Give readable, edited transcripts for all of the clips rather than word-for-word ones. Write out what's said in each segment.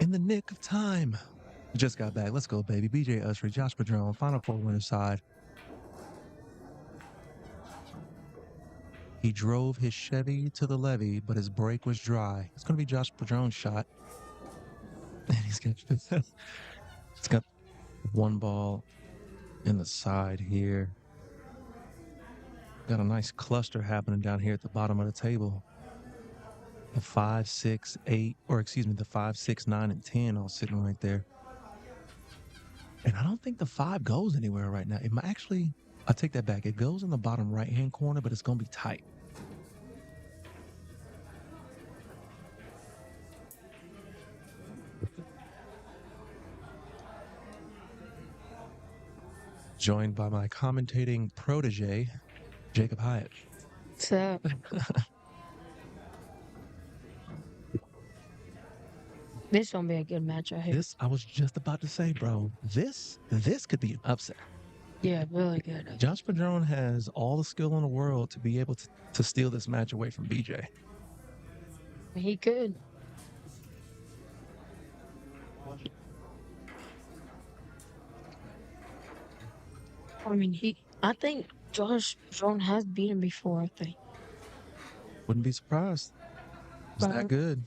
in the nick of time. Just got back. Let's go, baby. BJ Ussery, Josh Padron, Final Four winner side. He drove his Chevy to the levee, but his brake was dry. It's going to be Josh Padron's shot. And it's got one ball in the side here. Got a nice cluster happening down here at the bottom of the table. The 5, 6, 8, or excuse me, the 5, 6, 9, and 10 all sitting right there. And I don't think the 5 goes anywhere right now. It might actually, I take that back. It goes in the bottom right-hand corner, but it's going to be tight. Joined by my commentating protege, Jacob Hyatt. So, this gonna be a good match right here. I was just about to say, bro, this could be an upset. Yeah, really good. Josh Padron has all the skill in the world to be able to steal this match away from BJ. He could. I mean, I think Josh Padron has beat him before, I think. Wouldn't be surprised. It's that good.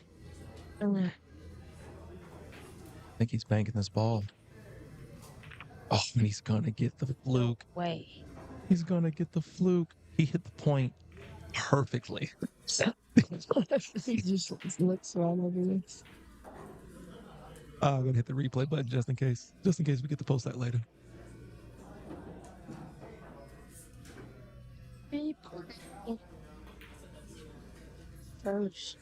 I think he's banking this ball. Oh, and he's going to get the fluke. No way. He's going to get the fluke. He hit the point perfectly. He just looks right over this. I'm going to hit the replay button just in case we get to post that later. First.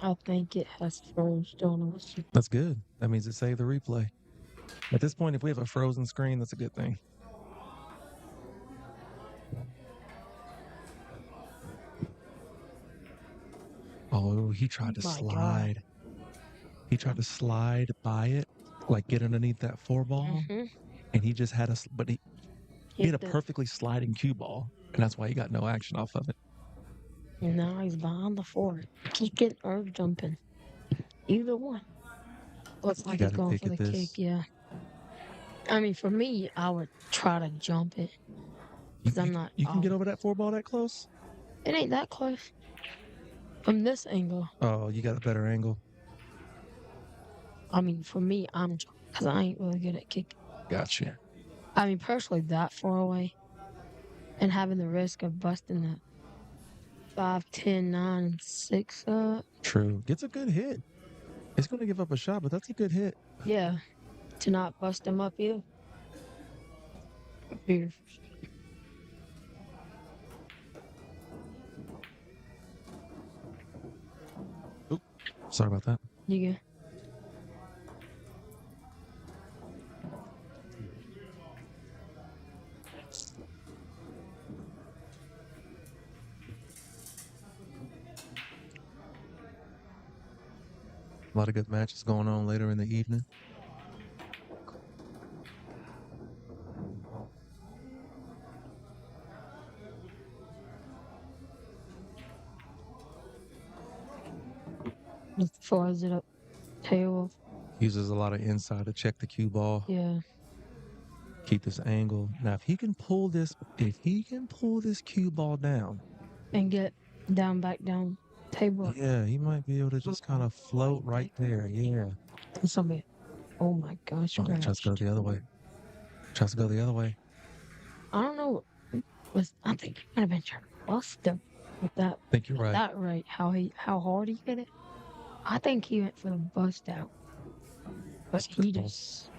I think it has froze on us. That's good. That means it saved the replay. At this point, if we have a frozen screen, that's a good thing. Oh, he tried to slide. He tried to slide by it, like get underneath that 4-ball, and he just had he had a perfectly sliding cue ball, and that's why he got no action off of it. Now he's behind the 4. Kicking or jumping. Either one. Looks like he's going for the kick, yeah. I mean, for me, I would try to jump it. You can get over that 4-ball that close? It ain't that close. From this angle. Oh, you got a better angle. I mean, for me, because I ain't really good at kicking. Gotcha. I mean, personally, that far away and having the risk of busting that 5, 10, 9, and 6 up. True. Gets a good hit. It's going to give up a shot, but that's a good hit. Yeah. To not bust him up either. Beautiful. Oop. Sorry about that. You good? A lot of good matches going on later in the evening. As far as it up tail. Uses a lot of inside to check the cue ball. Yeah. Keep this angle. Now, if he can pull this cue ball down and get back down table. Yeah, he might be able to just kind of float right there. Yeah. Somebody. Oh my gosh. Tries to go the other way. I don't know. I think he might have been trying to bust him with that. I think you're right. That right. How hard he hit it. I think he went for the bust out. But he just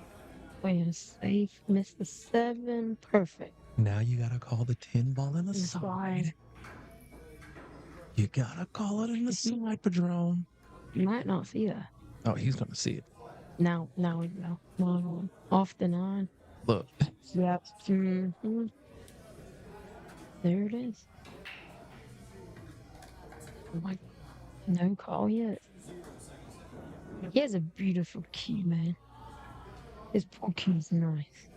played safe, missed the 7. Perfect. Now you gotta call the 10 ball in the side. You gotta call it in the side, Padron. You might not see that. Oh, he's gonna see it. Now we go. 1-1. Off the 9. Look. Yep. Mm-hmm. There it is. Oh my. No call yet. He has a beautiful cue, man. His pool cue's nice.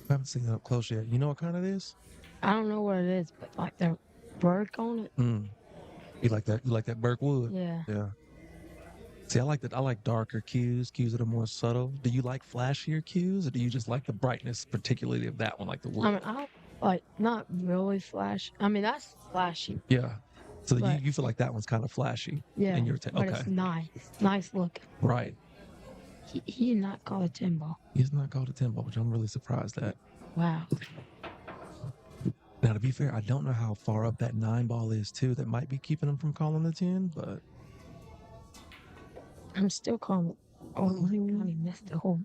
I haven't seen it up close yet. You know what kind it is? I don't know what it is, but like the work on it. You like that? You like that Burke wood? Yeah. Yeah. See, I like that. I like darker cues that are more subtle. Do you like flashier cues, or do you just like the brightness, particularly of that one, like the wood? I mean, I like not really flash. I mean, that's flashy. Yeah. So but you feel like that one's kind of flashy yeah, in your but okay. it's nice looking. Right. He not called a 10 ball. He's not called a 10 ball, which I'm really surprised at. Wow. Now, to be fair, I don't know how far up that 9 ball is too. That might be keeping him from calling the 10, but I'm still calling it. Oh my God, he missed the whole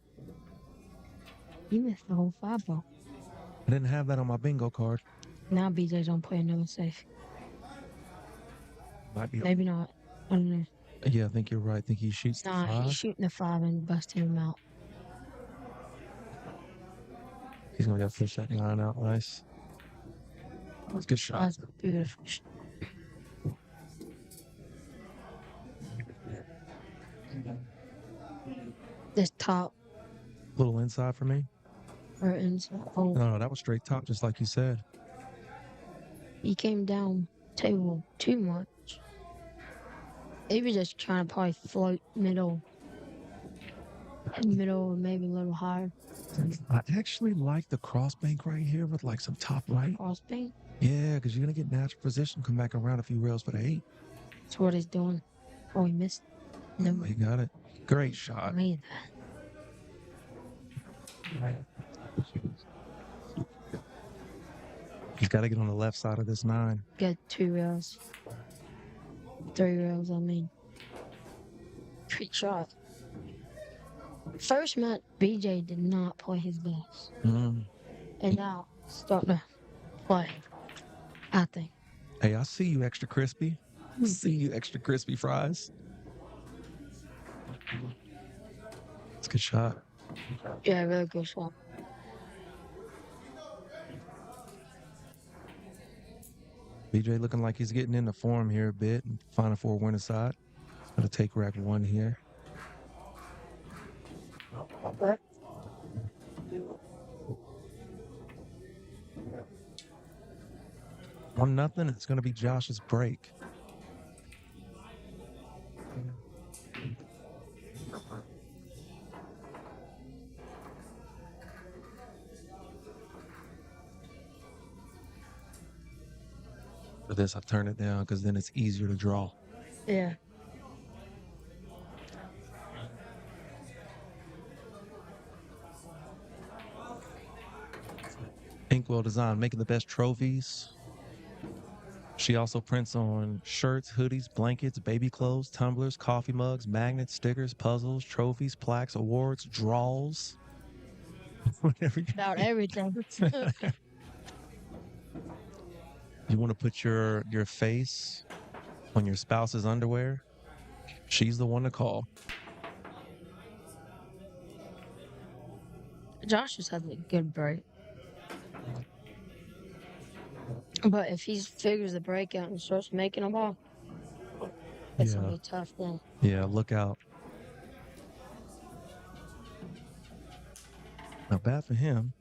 5 ball. I didn't have that on my bingo card. Now BJ don't play another safe. Might be. Maybe not. I don't know. Yeah, I think you're right. I think he shoots the 5. He's shooting the 5 and busting him out. He's going to get fish that 9 out. Nice. That's a good shot. That's beautiful. This top. Little inside for me. Or inside. Oh. No, that was straight top, just like you said. He came down table too much. He was just trying to probably float middle, maybe a little higher. I actually like the cross bank right here with like some top right. Cross bank? Yeah, because you're going to get natural position, come back around a few rails for the 8. That's what he's doing. Oh, he missed. No. He got it. Great shot. Made that. He's got to get on the left side of this 9. Get 2 rails. 3 rails, I mean. Great shot. First match, BJ did not play his best. And now, starting to play, I think. Hey, I see you, Extra Crispy. See you, Extra Crispy Fries. It's a good shot. Yeah, really good shot. BJ looking like he's getting into form here a bit and finding for a winner side. Gonna take rack 1 here. Okay. 1-0. It's gonna be Josh's break. For this, I turn it down because then it's easier to draw. Yeah. InkWell Design, making the best trophies. She also prints on shirts, hoodies, blankets, baby clothes, tumblers, coffee mugs, magnets, stickers, puzzles, trophies, plaques, awards, draws. About everything. You want to put your face on your spouse's underwear? She's the one to call. Josh just has a good break. But if he figures the break out and starts making a ball, it's going to be tough then. Yeah, look out. Now, bad for him.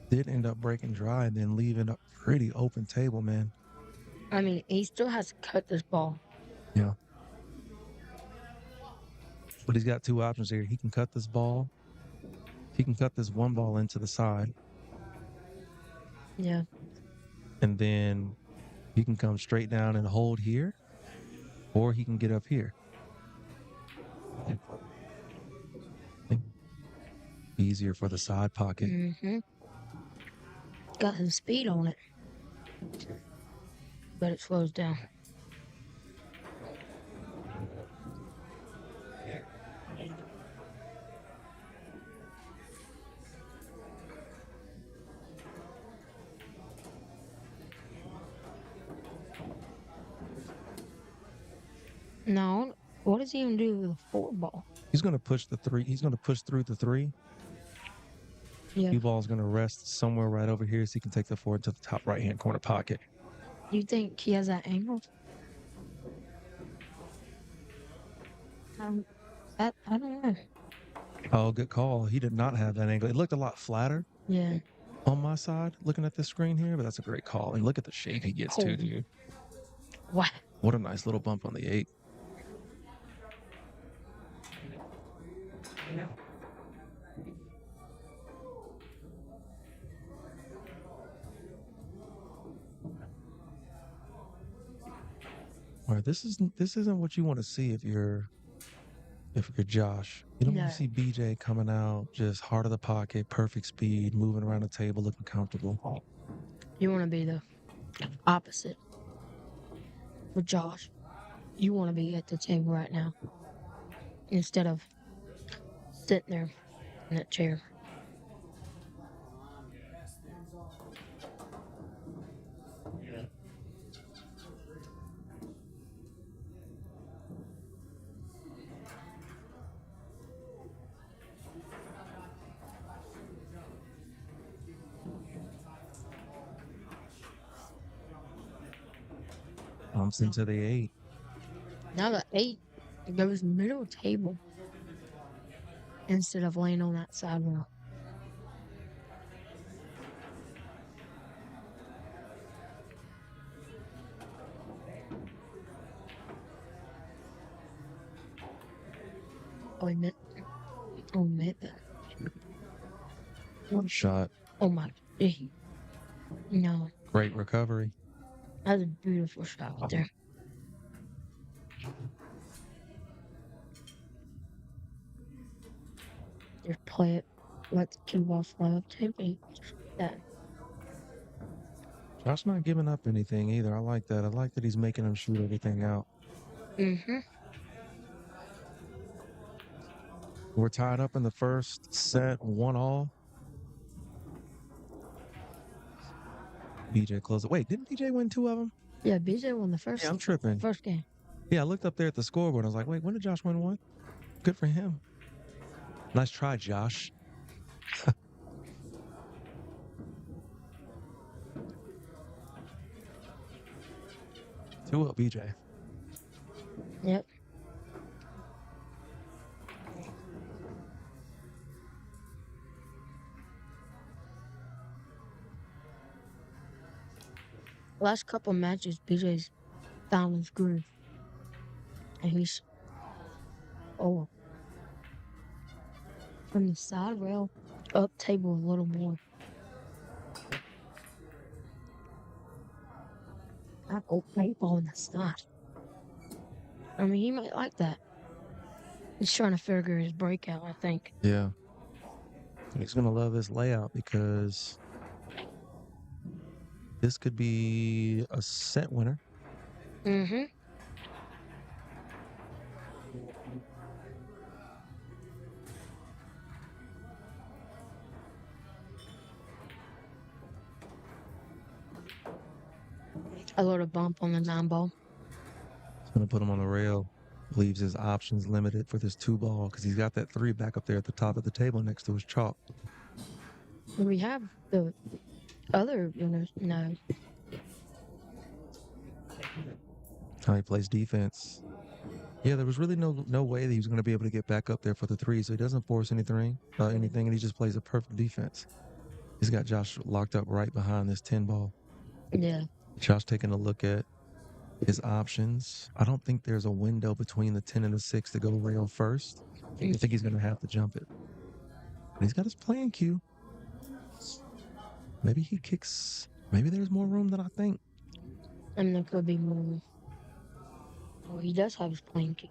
Did end up breaking dry and then leaving a pretty open table, man. I mean, he still has to cut this ball. Yeah. But he's got 2 options here. He can cut this ball. He can cut this 1 ball into the side. Yeah. And then he can come straight down and hold here. Or he can get up here. Easier for the side pocket. Mm-hmm. Got some speed on it. But it slows down. No, what does he even do with a 4 ball? He's going to push the 3. He's going to push through the 3. Yeah. 2 ball's going to rest somewhere right over here so he can take the 4 to the top right-hand corner pocket. You think he has that angle? I don't know. Oh, good call. He did not have that angle. It looked a lot flatter. Yeah. On my side, looking at this screen here, but that's a great call. And look at the shape he gets too, dude. What? What a nice little bump on the 8. All right, this isn't what you want to see if you're Josh. You don't want to see BJ coming out just heart of the pocket, perfect speed, moving around the table, looking comfortable. You want to be the opposite with Josh. You want to be at the table right now instead of sitting there in that chair. Bumps into the 8. Now the 8 goes middle table instead of laying on that side rail. Oh, he meant that. One shot. Oh my. No. Great recovery. That's a beautiful shot right there. Just play it. Let the cue ball fly up table. That. Josh not giving up anything either. I like that. I like that he's making him shoot everything out. Mm-hmm. We're tied up in the first set, 1-all. BJ closed it. Wait, didn't BJ win 2 of them? Yeah, BJ won the first. Yeah, I'm tripping. First game. Yeah, I looked up there at the scoreboard. I was like, wait, when did Josh win 1? Good for him. Nice try, Josh. 2-up, BJ. Yep. Last couple matches, BJ's found his groove. And he's from the side rail up table a little more. I go paintball in the side. I mean, he might like that. He's trying to figure his breakout, I think. Yeah. He's going to love this layout because this could be a set winner. Mm-hmm. A little bump on the 9 ball. It's going to put him on the rail. Leaves his options limited for this 2 ball because he's got that 3 back up there at the top of the table next to his chalk. We have the other winners. No. How he plays defense. Yeah, there was really no way that he was going to be able to get back up there for the 3, so he doesn't force anything, and he just plays a perfect defense. He's got Josh locked up right behind this 10 ball. Yeah. Josh taking a look at his options. I don't think there's a window between the 10 and the 6 to go rail first. I think he's going to have to jump it. But he's got his playing cue. Maybe he kicks. Maybe there's more room than I think. And there could be more. Well, he does have his playing cue.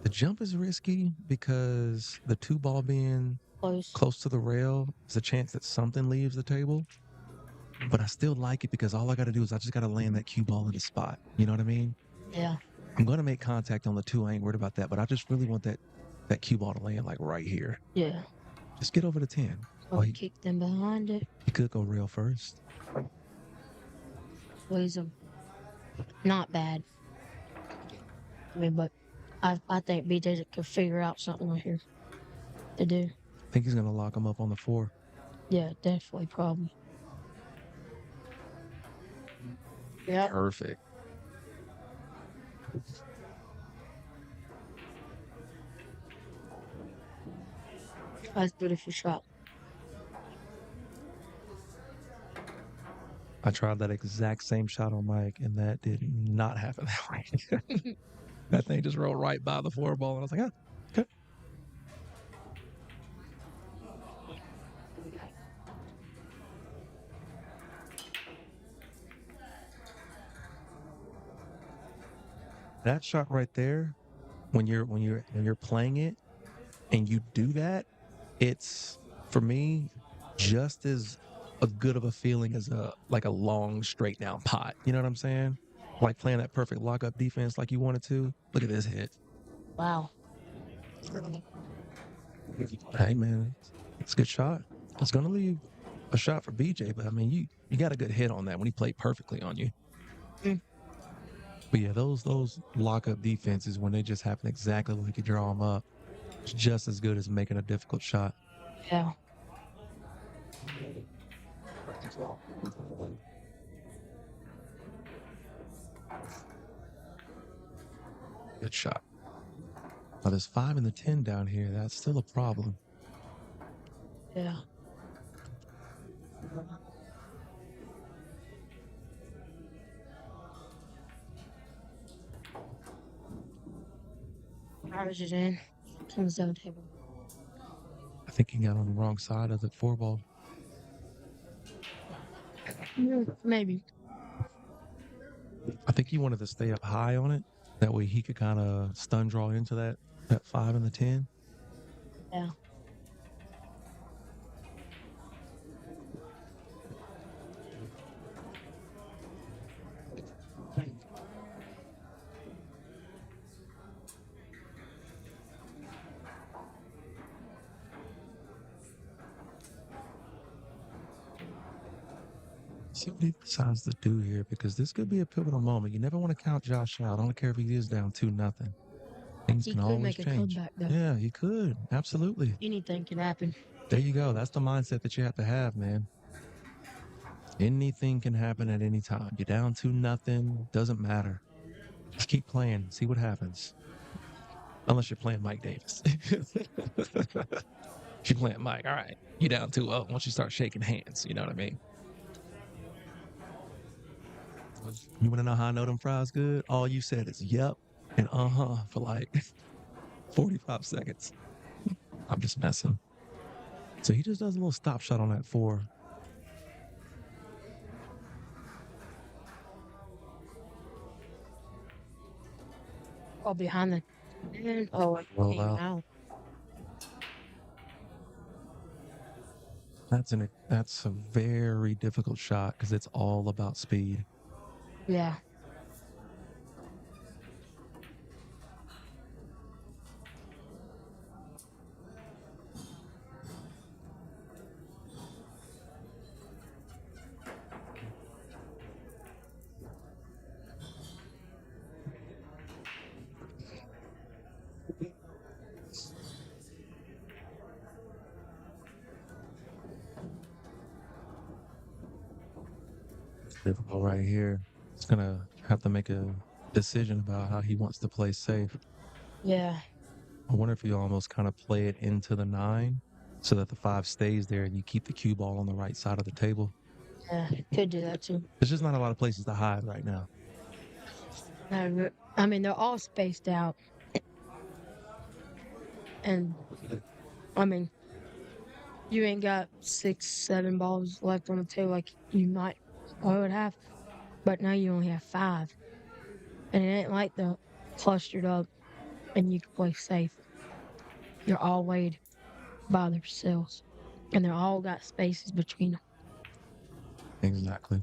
The jump is risky because the 2 ball being close to the rail is a chance that something leaves the table. But I still like it because all I got to do is I just got to land that cue ball in the spot. You know what I mean? Yeah. I'm going to make contact on the 2. I ain't worried about that. But I just really want that cue ball to land like right here. Yeah. Just get over the 10. Oh, he kicked them behind it. He could go rail first. Well, he's not bad. I mean, but I think BJ could figure out something right here to do. I think he's going to lock him up on the 4. Yeah, definitely, probably. Yeah. Perfect. That's a beautiful shot. I tried that exact same shot on Mike, and that did not happen that way. That thing just rolled right by the 4 ball, and I was like, okay. That shot right there, when you're playing it and you do that, it's for me just as a good of a feeling as a long straight down pot. You know what I'm saying? Like playing that perfect lockup defense like you wanted to. Look at this hit. Wow. Hey man, it's a good shot. It's gonna leave a shot for BJ, but I mean you got a good hit on that when he played perfectly on you. Mm. But yeah, those lockup defenses when they just happen exactly like you draw them up, it's just as good as making a difficult shot. Yeah. Good shot. Now there's 5 and the 10 down here. That's still a problem. Yeah. Average it in. Comes down the table. I think he got on the wrong side of the 4 ball. Maybe. I think he wanted to stay up high on it. That way he could kind of stun draw into that 5 and the 10. Yeah. See what he decides to do here because this could be a pivotal moment. You never want to count Josh out. I don't care if he is down 2-0. Things He can could always make a change. comeback though. Yeah, he could. Absolutely. Anything can happen. There you go. That's the mindset that you have to have, man. Anything can happen at any time. You're down 2-0. Doesn't matter. Just keep playing. See what happens. Unless you're playing Mike Davis. If you're playing Mike, all right. You down 2-0 once you start shaking hands. You know what I mean? You want to know how I know them fries good? All you said is yep and for like 45 seconds. I'm just messing. So he just does a little stop shot on that 4. Oh, behind the. Oh, it Roll came out. out. That's a very difficult shot because it's all about speed. Yeah. It's difficult right here. It's gonna have to make a decision about how he wants to play safe. Yeah. I wonder if you almost kind of play it into the 9 so that the 5 stays there and you keep the cue ball on the right side of the table. Yeah. Could do that too. There's just not a lot of places to hide right now. I mean, they're all spaced out. And, I mean, you ain't got 6, 7 balls left on the table like you might or would have. But now you only have 5. And it ain't like they're clustered up and you can play safe. They're all weighed by themselves. And they're all got spaces between them. Exactly.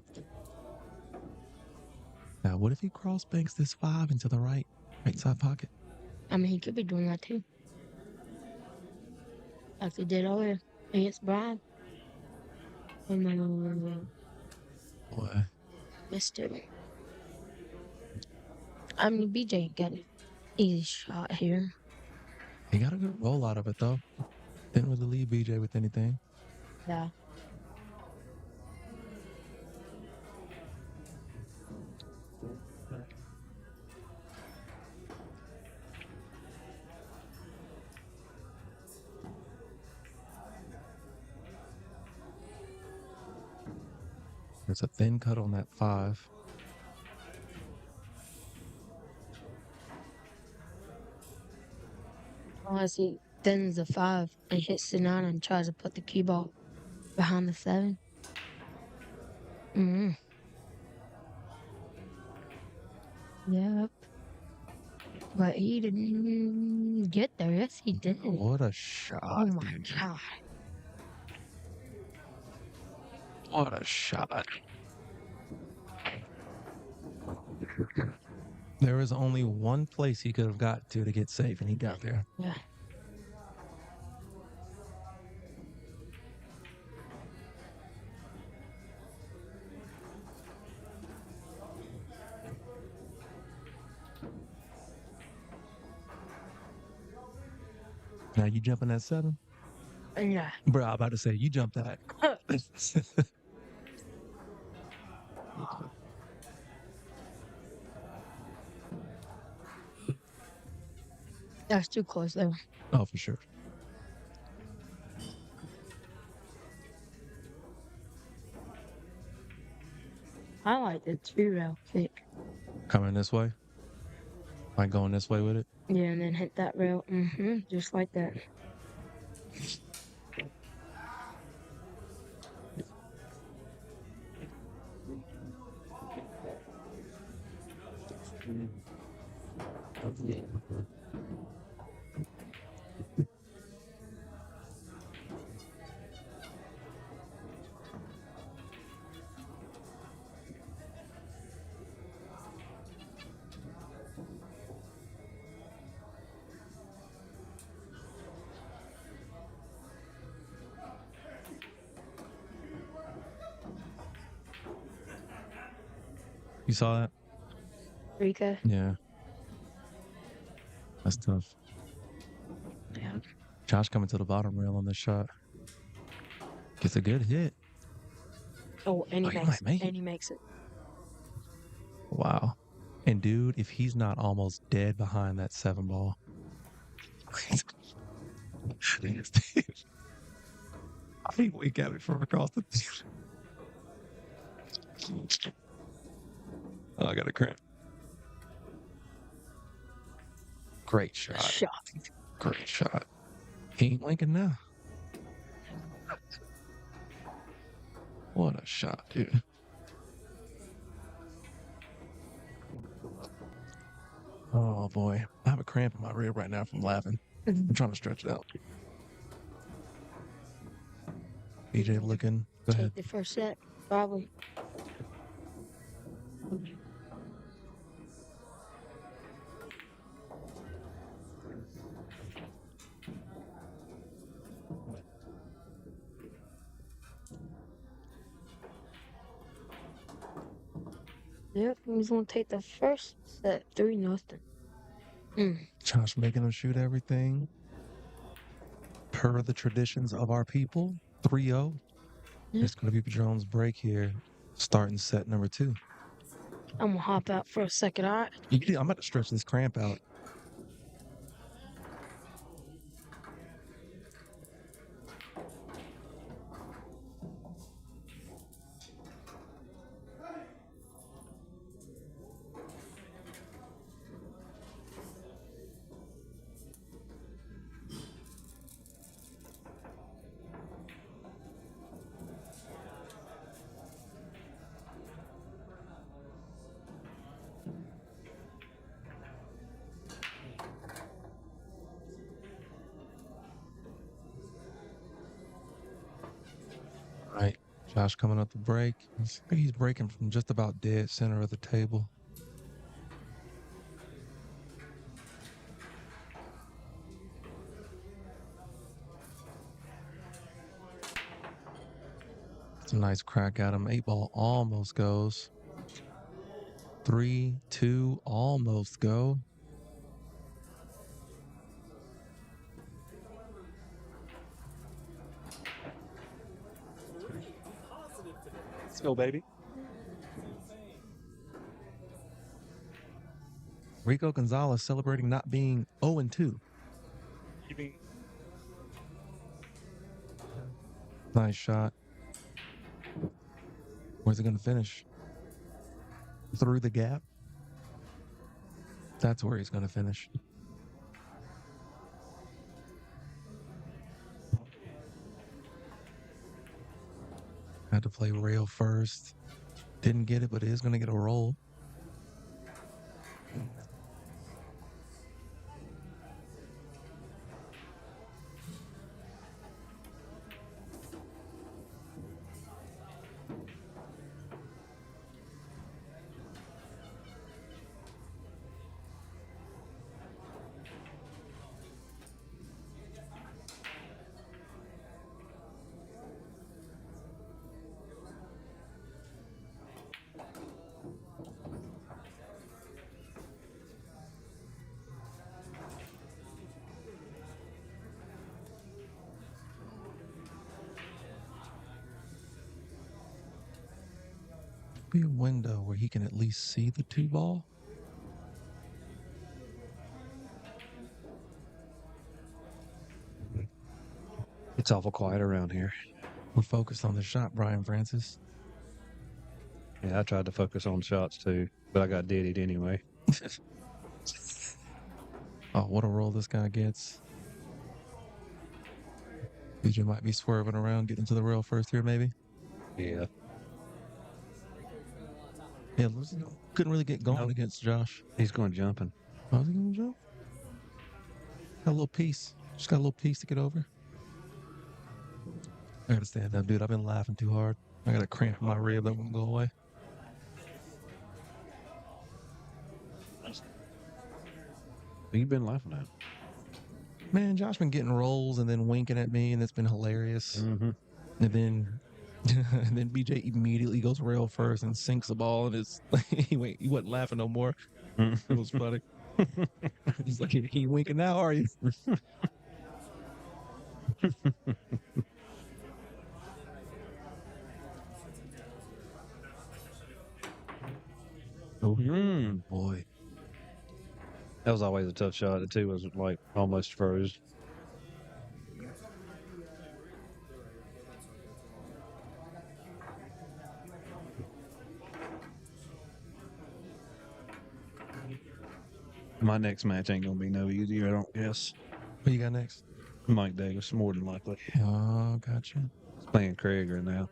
Now, what if he cross banks this 5 into the right side pocket? I mean, he could be doing that too. Like they did earlier against Brian. And then Boy. missed it. I mean, BJ got an easy shot here. He got a good roll out of it, though. Didn't really leave BJ with anything. Yeah. There's a thin cut on that 5. Unless he thins the 5 and hits the 9 and tries to put the cue ball behind the 7. Mm-hmm. Yep. But he didn't get there. Yes, he did. What a shot. Oh my God. What a shot. There was only one place he could have got to get safe, and he got there. Yeah. Now you jumping that 7? Yeah. Bro, I'm about to say, you jumped that. That's too close though. Oh, for sure. I like the 2-rail kick. Coming this way? Like going this way with it? Yeah, and then hit that rail. Mm-hmm. Just like that. You saw that? Rika. Yeah. That's tough. Yeah. Josh coming to the bottom rail on this shot. Gets a good hit. Oh, and he makes it. And he makes it. Wow. And dude, if he's not almost dead behind that 7 ball. I think we got it from across the field. Oh, I got a cramp. Great shot. Great shot. He ain't blinking now. What a shot, dude. Oh, boy. I have a cramp in my rib right now from laughing. I'm trying to stretch it out. BJ looking. Go ahead. Take the first set, probably. Yep, he's gonna take the first set, 3-0. Josh making him shoot everything. Per the traditions of our people, 3-0. Yep. It's going to be Padron's break here, starting set number 2. I'm gonna hop out for a second, all right? I'm about to stretch this cramp out. All right, Josh coming up the break. He's breaking from just about dead center of the table. It's a nice crack at him. 8 ball almost goes. 3-2 almost go. Let's go, baby. Rico Gonzalez celebrating not being 0-2. Nice shot. Where's it going to finish? Through the gap? That's where he's going to finish. Had to play rail first. Didn't get it, but it is going to get a roll. Be a window where he can at least see the 2-ball. It's awful quiet around here. We're focused on the shot, Brian Francis. Yeah, I tried to focus on shots too, but I got diddied anyway. Oh, what a roll this guy gets. BJ might be swerving around, getting to the rail first here, maybe. Yeah. Yeah, couldn't really get going against Josh. He's going jumping. Oh, is he going to jump? Got a little piece. Just got a little piece to get over. I gotta stand up, dude. I've been laughing too hard. I got a cramp in my rib that won't go away. What you been laughing at? Man, Josh been getting rolls and then winking at me, and it's been hilarious. Mm-hmm. And then BJ immediately goes rail first and sinks the ball, and it's he wasn't laughing no more. It was funny. He's like, "He ain't winking now, are you?" Oh, boy. That was always a tough shot. The 2 was like almost froze. My next match ain't gonna be no easier, I don't guess. What you got next? Mike Davis, more than likely. Oh, gotcha. He's playing Krieger now.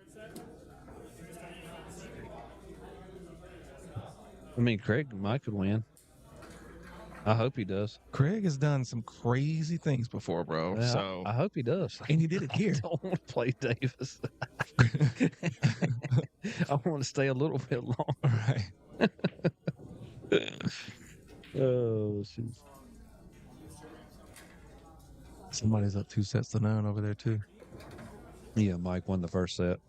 I mean, Mike could win. I hope he does. Craig has done some crazy things before, bro. Yeah, so I hope he does. And he did it here. I don't want to play Davis. I want to stay a little bit longer. Right. Oh, shoot. Somebody's up 2-9 over there too. Yeah, Mike won the first set.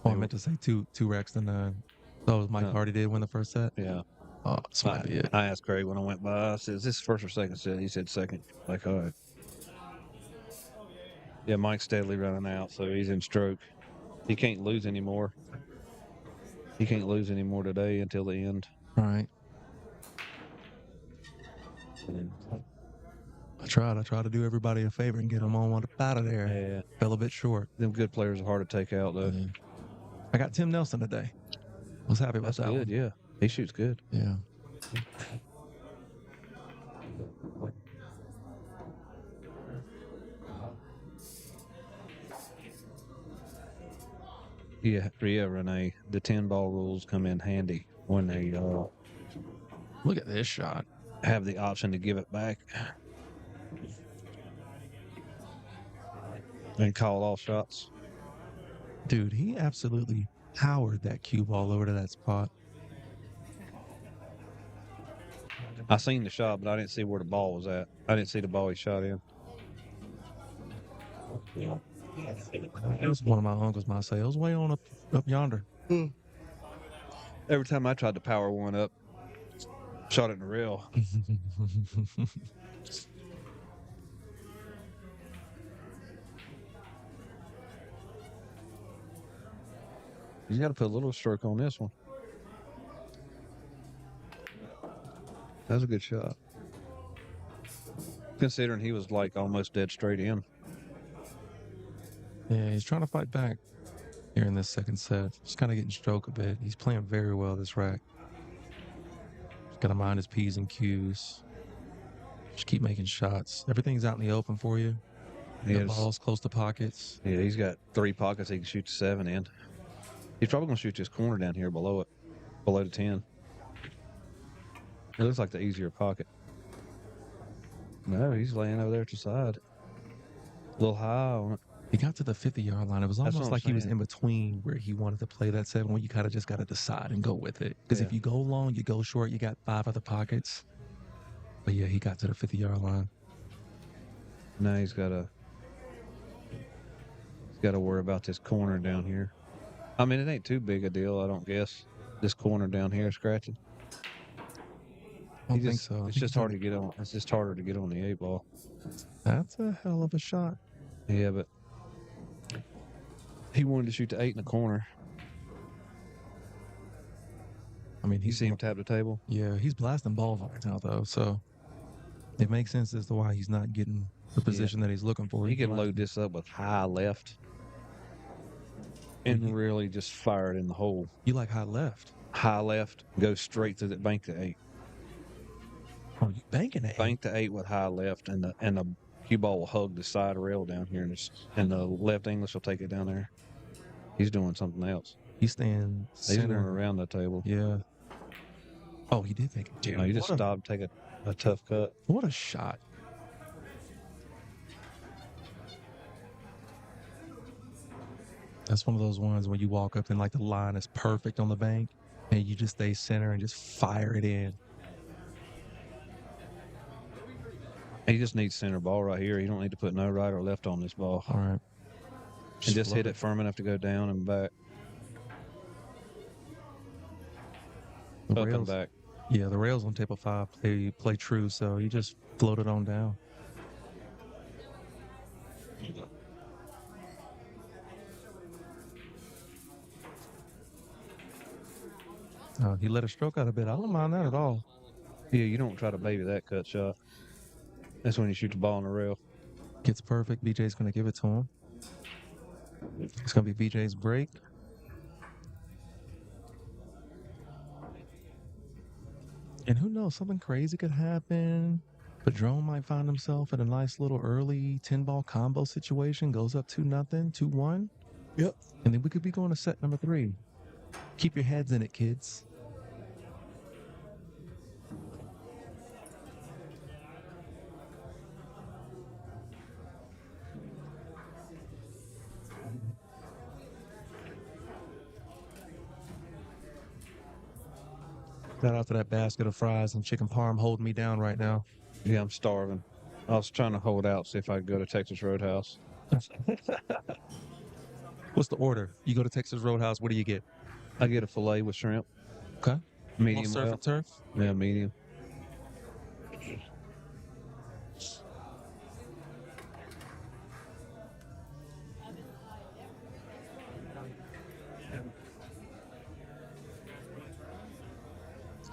Oh, I meant to say two racks to 9. Oh, Mike already did win the first set? Yeah. Oh, this might be it. I asked Craig when I went by, I said, is this first or second set? He said second. Like, all right. Yeah, Mike's steadily running out, so he's in stroke. He can't lose anymore. He can't lose anymore today until the end. All right. I tried to do everybody a favor and get them on up out of there. Yeah. Fell a bit short. Them good players are hard to take out, though. Yeah. I got Tim Nelson today. Was happy about that. Good, one. yeah. He shoots good. Yeah. Yeah, Renee. The 10-ball rules come in handy when they look at this shot. Have the option to give it back and call off shots. Dude, he absolutely powered that cue ball over to that spot. I seen the shot, but I didn't see where the ball was at. I didn't see the ball he shot in. It was one of my uncles might say. It was way on up yonder. Every time I tried to power one up, shot it in the rail. You got to put a little stroke on this one. That was a good shot. Considering he was like almost dead straight in. Yeah, he's trying to fight back. here in this second set. Just kind of getting stroke a bit. He's playing very well this rack. Just got to mind his P's and Q's. Just keep making shots. Everything's out in the open for you. The ball's close to pockets. Yeah, he's got 3 pockets he can shoot 7 in. He's probably going to shoot this corner down here below it, below the 10. It looks like the easier pocket. No, he's laying over there to the side. A little high on it. He got to the 50-yard line. It was almost like he was in between where he wanted to play that 7, where you kind of just got to decide and go with it. Because if you go long, you go short, you got 5 other pockets. But yeah, he got to the 50-yard line. Now he's got to worry about this corner down here. I mean, it ain't too big a deal, I don't guess. This corner down here scratching. I don't think so. It's just hard to get on. It's just harder to get on the 8 ball. That's a hell of a shot. Yeah, but he wanted to shoot the 8 in the corner. I mean, you see him tap the table? Yeah, he's blasting balls right now, though. So it makes sense as to why he's not getting the position that he's looking for. He can load this up with high left and really just fire it in the hole. You like high left? High left, go straight to the bank to 8. Oh, you banking it? Bank to 8 with high left, and the cue ball will hug the side rail down here, and the left English will take it down there. He's doing something else. He's staying center. He's going around the table. Yeah. Oh, he did make it. Dude, no, he just stopped, take a tough cut. What a shot. That's one of those ones where you walk up and like the line is perfect on the bank and you just stay center and just fire it in. He just needs center ball right here. He don't need to put no right or left on this ball. All right. And just hit it firm enough to go down and back. The Up rails, and back. Yeah, the rails on table 5 play true, so you just float it on down. He let a stroke out a bit. I don't mind that at all. Yeah, you don't try to baby that cut shot. That's when you shoot the ball on the rail. Gets perfect. BJ's going to give it to him. It's going to be BJ's break. And who knows, something crazy could happen. Padron might find himself in a nice little early 10-ball combo situation. Goes up 2-0, 2-1. Yep. And then we could be going to set number 3. Keep your heads in it, kids. Shout out to that basket of fries and chicken parm holding me down right now. Yeah, I'm starving. I was trying to hold out, see if I could go to Texas Roadhouse. What's the order? You go to Texas Roadhouse, what do you get? I get a filet with shrimp. Okay. Medium surf and turf? Yeah, medium.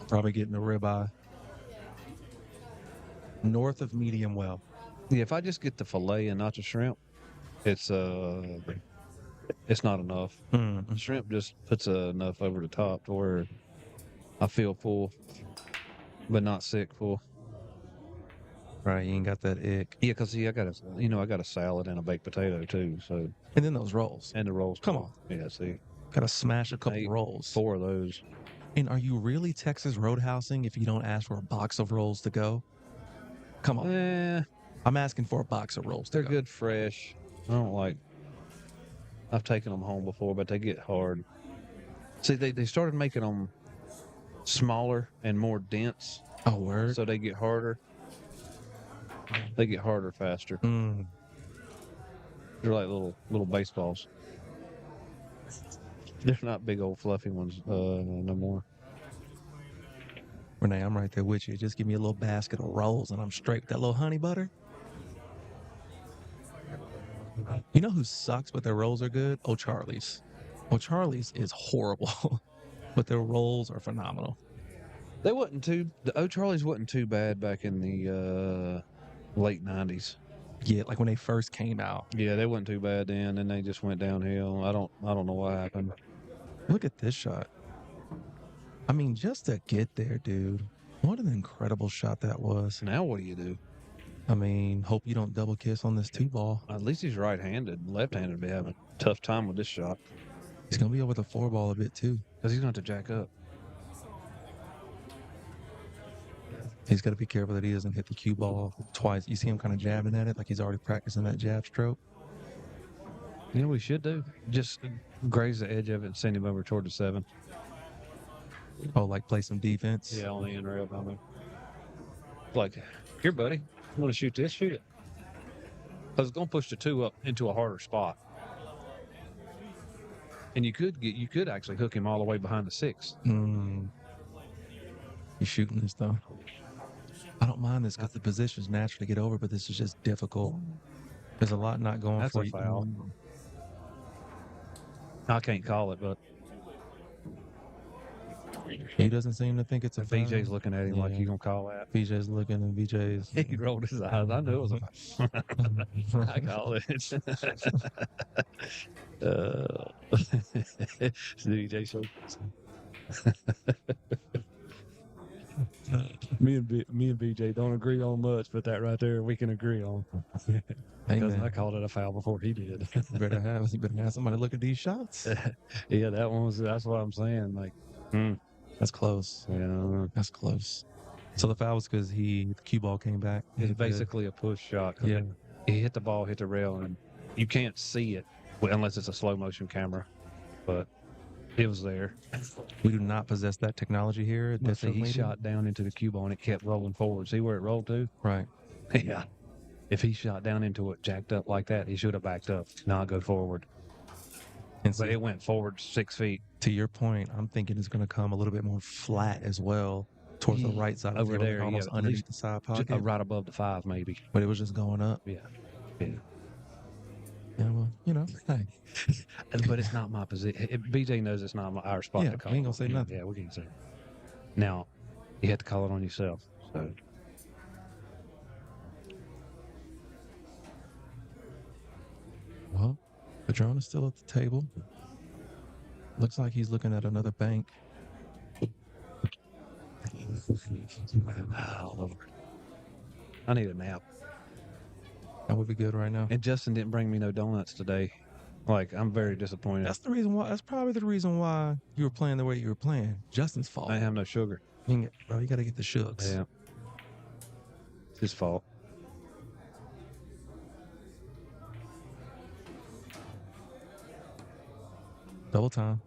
Probably getting a ribeye. North of medium well. Yeah, if I just get the filet and not the shrimp, it's not enough. Mm-hmm. Shrimp just puts enough over the top to where I feel full, but not sick full. Right, you ain't got that ick. Yeah, because I got a salad and a baked potato too. So and then those rolls. And the rolls. Come on. Yeah, see. Gotta smash a couple rolls. 4 of those. And are you really Texas Roadhousing if you don't ask for a box of rolls to go? Come on. I'm asking for a box of rolls to go. They're good fresh. I've taken them home before, but they get hard. See, they started making them smaller and more dense. Oh, word? So they get harder. They get harder faster. Mm. They're like little baseballs. They're not big old fluffy ones no more. Renee, I'm right there with you. Just give me a little basket of rolls and I'm straight with that little honey butter. You know who sucks but their rolls are good? O'Charlie's. O'Charlie's is horrible, but their rolls are phenomenal. The O'Charlie's wasn't too bad back in the late 90s. Yeah, like when they first came out. Yeah, they wasn't too bad then, and they just went downhill. I don't know what happened. Look at this shot. I mean, just to get there, dude. What an incredible shot that was. Now what do you do? I mean, hope you don't double kiss on this 2-ball. At least he's right-handed. Left-handed would be having a tough time with this shot. He's going to be over the 4-ball a bit too. Because he's going to have to jack up. He's got to be careful that he doesn't hit the cue ball twice. You see him kind of jabbing at it like he's already practicing that jab stroke. You know what he should do? Just graze the edge of it and send him over toward the 7. Oh, like play some defense? Yeah, on the end rail. I mean, like, here, buddy. You want to shoot this? Shoot it. Because it's going to push the 2 up into a harder spot. And you could actually hook him all the way behind the 6. He's shooting this though. I don't mind this because the positions naturally get over, but this is just difficult. There's a lot not going That's for a you. foul. I can't call it, but He doesn't seem to think it's a foul. BJ's looking at him like you gonna call that. BJ's looking and BJ's. He rolled his eyes. I knew it was a foul. I call it. DJ show. Me and BJ don't agree on much, but that right there we can agree on. Because I called it a foul before he did. You better have somebody look at these shots. Yeah, that's what I'm saying. Like, that's close. Yeah, that's close. So the foul was because the cue ball came back. It's basically a push shot. Yeah, he hit the ball, hit the rail, and you can't see it unless it's a slow motion camera. But it was there. We do not possess that technology here. He shot down into the cue ball and it kept rolling forward. See where it rolled to? Right. Yeah. If he shot down into it, jacked up like that, he should have backed up, not go forward. And so but it went forward 6 feet. To your point, I'm thinking it's going to come a little bit more flat as well towards the right side of the field, there, almost underneath the side pocket. Right above the 5, maybe. But it was just going up. Yeah. Yeah, well, hey. But it's not my position. BJ knows it's not our spot to call. We ain't going to say nothing. Yeah, we can't say. Now, you have to call it on yourself. So. Well, Padron is still at the table. Looks like he's looking at another bank. Oh, Lord. I need a nap. That would be good right now. And Justin didn't bring me no donuts today. Like, I'm very disappointed. That's the reason why. That's probably the reason why you were playing the way you were playing. Justin's fault. I have no sugar. You got to get the shucks. Yeah. It's his fault. Double time.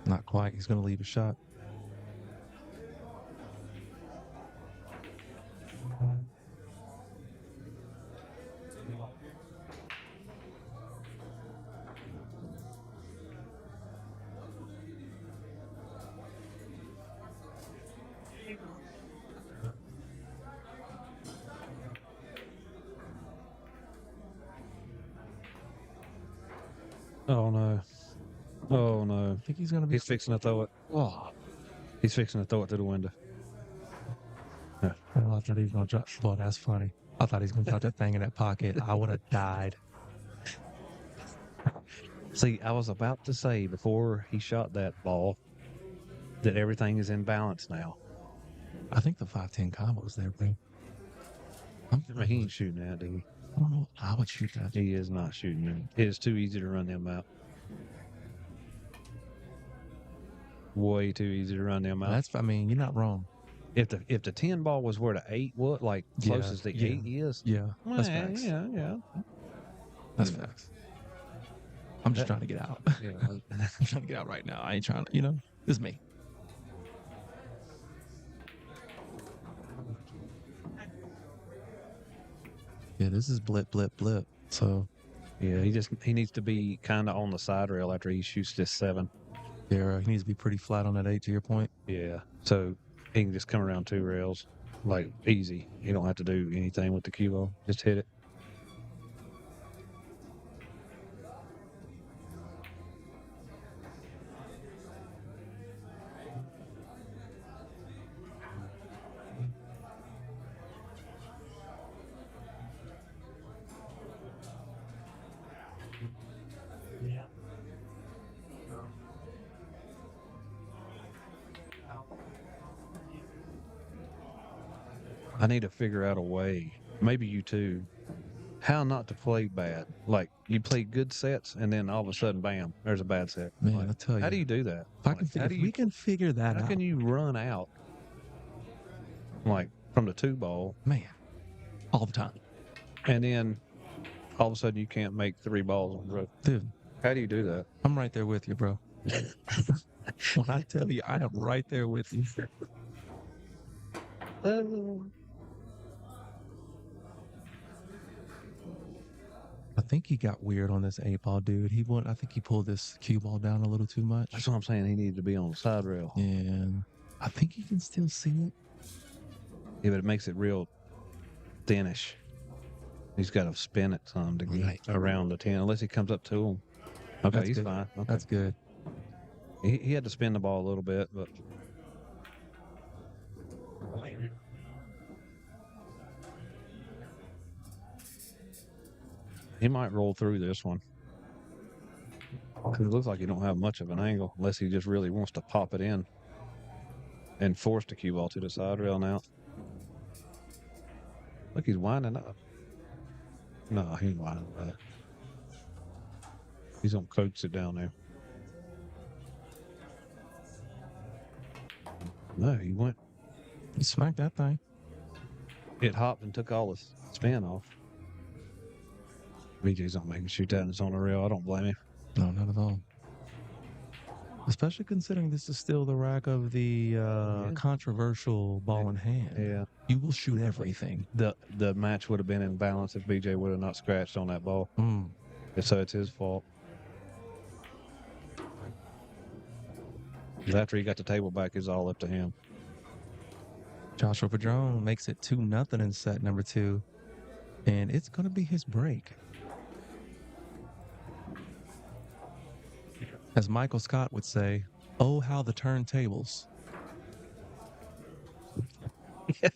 Not quite. He's going to leave a shot. Oh, no. Oh, no. I think he's going to be... He's fixing to throw it. Oh. He's fixing to throw it through the window. Yeah. I thought he was going to drop... Boy, that's funny. I thought he was going to drop that thing in that pocket. I would have died. See, I was about to say before he shot that ball that everything is in balance now. I think the 5-10 combo was there, bro. He ain't shooting that, dude. I don't know. I would shoot that. He is not shooting it. It is too easy to run them out. Way too easy to run them out. I mean, you're not wrong. If the 10 ball was where the 8 was, like closest to 8 is. Yeah, that's well, facts. Yeah. That's facts. I'm just trying to get out. Yeah. I'm trying to get out right now. I ain't trying to, this is me. Yeah, this is blip. So, yeah, he needs to be kind of on the side rail after he shoots this 7. Yeah, he needs to be pretty flat on that 8 to your point. Yeah, so he can just come around 2 rails, like easy. You don't have to do anything with the cue ball. Just hit it. I need to figure out a way, maybe you too, how not to play bad. Like, you play good sets, and then all of a sudden, bam, there's a bad set. Man, like, I tell you. How do you do that? If we can figure that out. How can you run out, like, from the 2-ball? Man, all the time. And then, all of a sudden, you can't make 3 balls on the road. Dude. How do you do that? I'm right there with you, bro. When I tell you, I am right there with you. I think he got weird on this 8-ball, dude. I think he pulled this cue ball down a little too much. That's what I'm saying. He needed to be on the side rail. And I think you can still see it. Yeah, but it makes it real thinnish. He's got to spin it some to get around the 10, unless he comes up to him. Okay, he's fine. Okay. That's good. He had to spin the ball a little bit, but he might roll through this one. Because it looks like he don't have much of an angle, unless he just really wants to pop it in and force the cue ball to the side rail now. Look, he's winding up. No, he ain't winding up. He's gonna coax it down there. No, he went. He smacked that thing. It hopped and took all the spin off. BJ's not making shoot that and it's on the rail. I don't blame him. No, not at all. Especially considering this is still the rack of the controversial ball in hand. Yeah. You will shoot everything. The match would have been in balance if BJ would have not scratched on that ball. So it's his fault. After he got the table back, it's all up to him. Joshua Padron makes it 2-0 in set number 2. And it's going to be his break. As Michael Scott would say, oh, how the turntables. Yeah.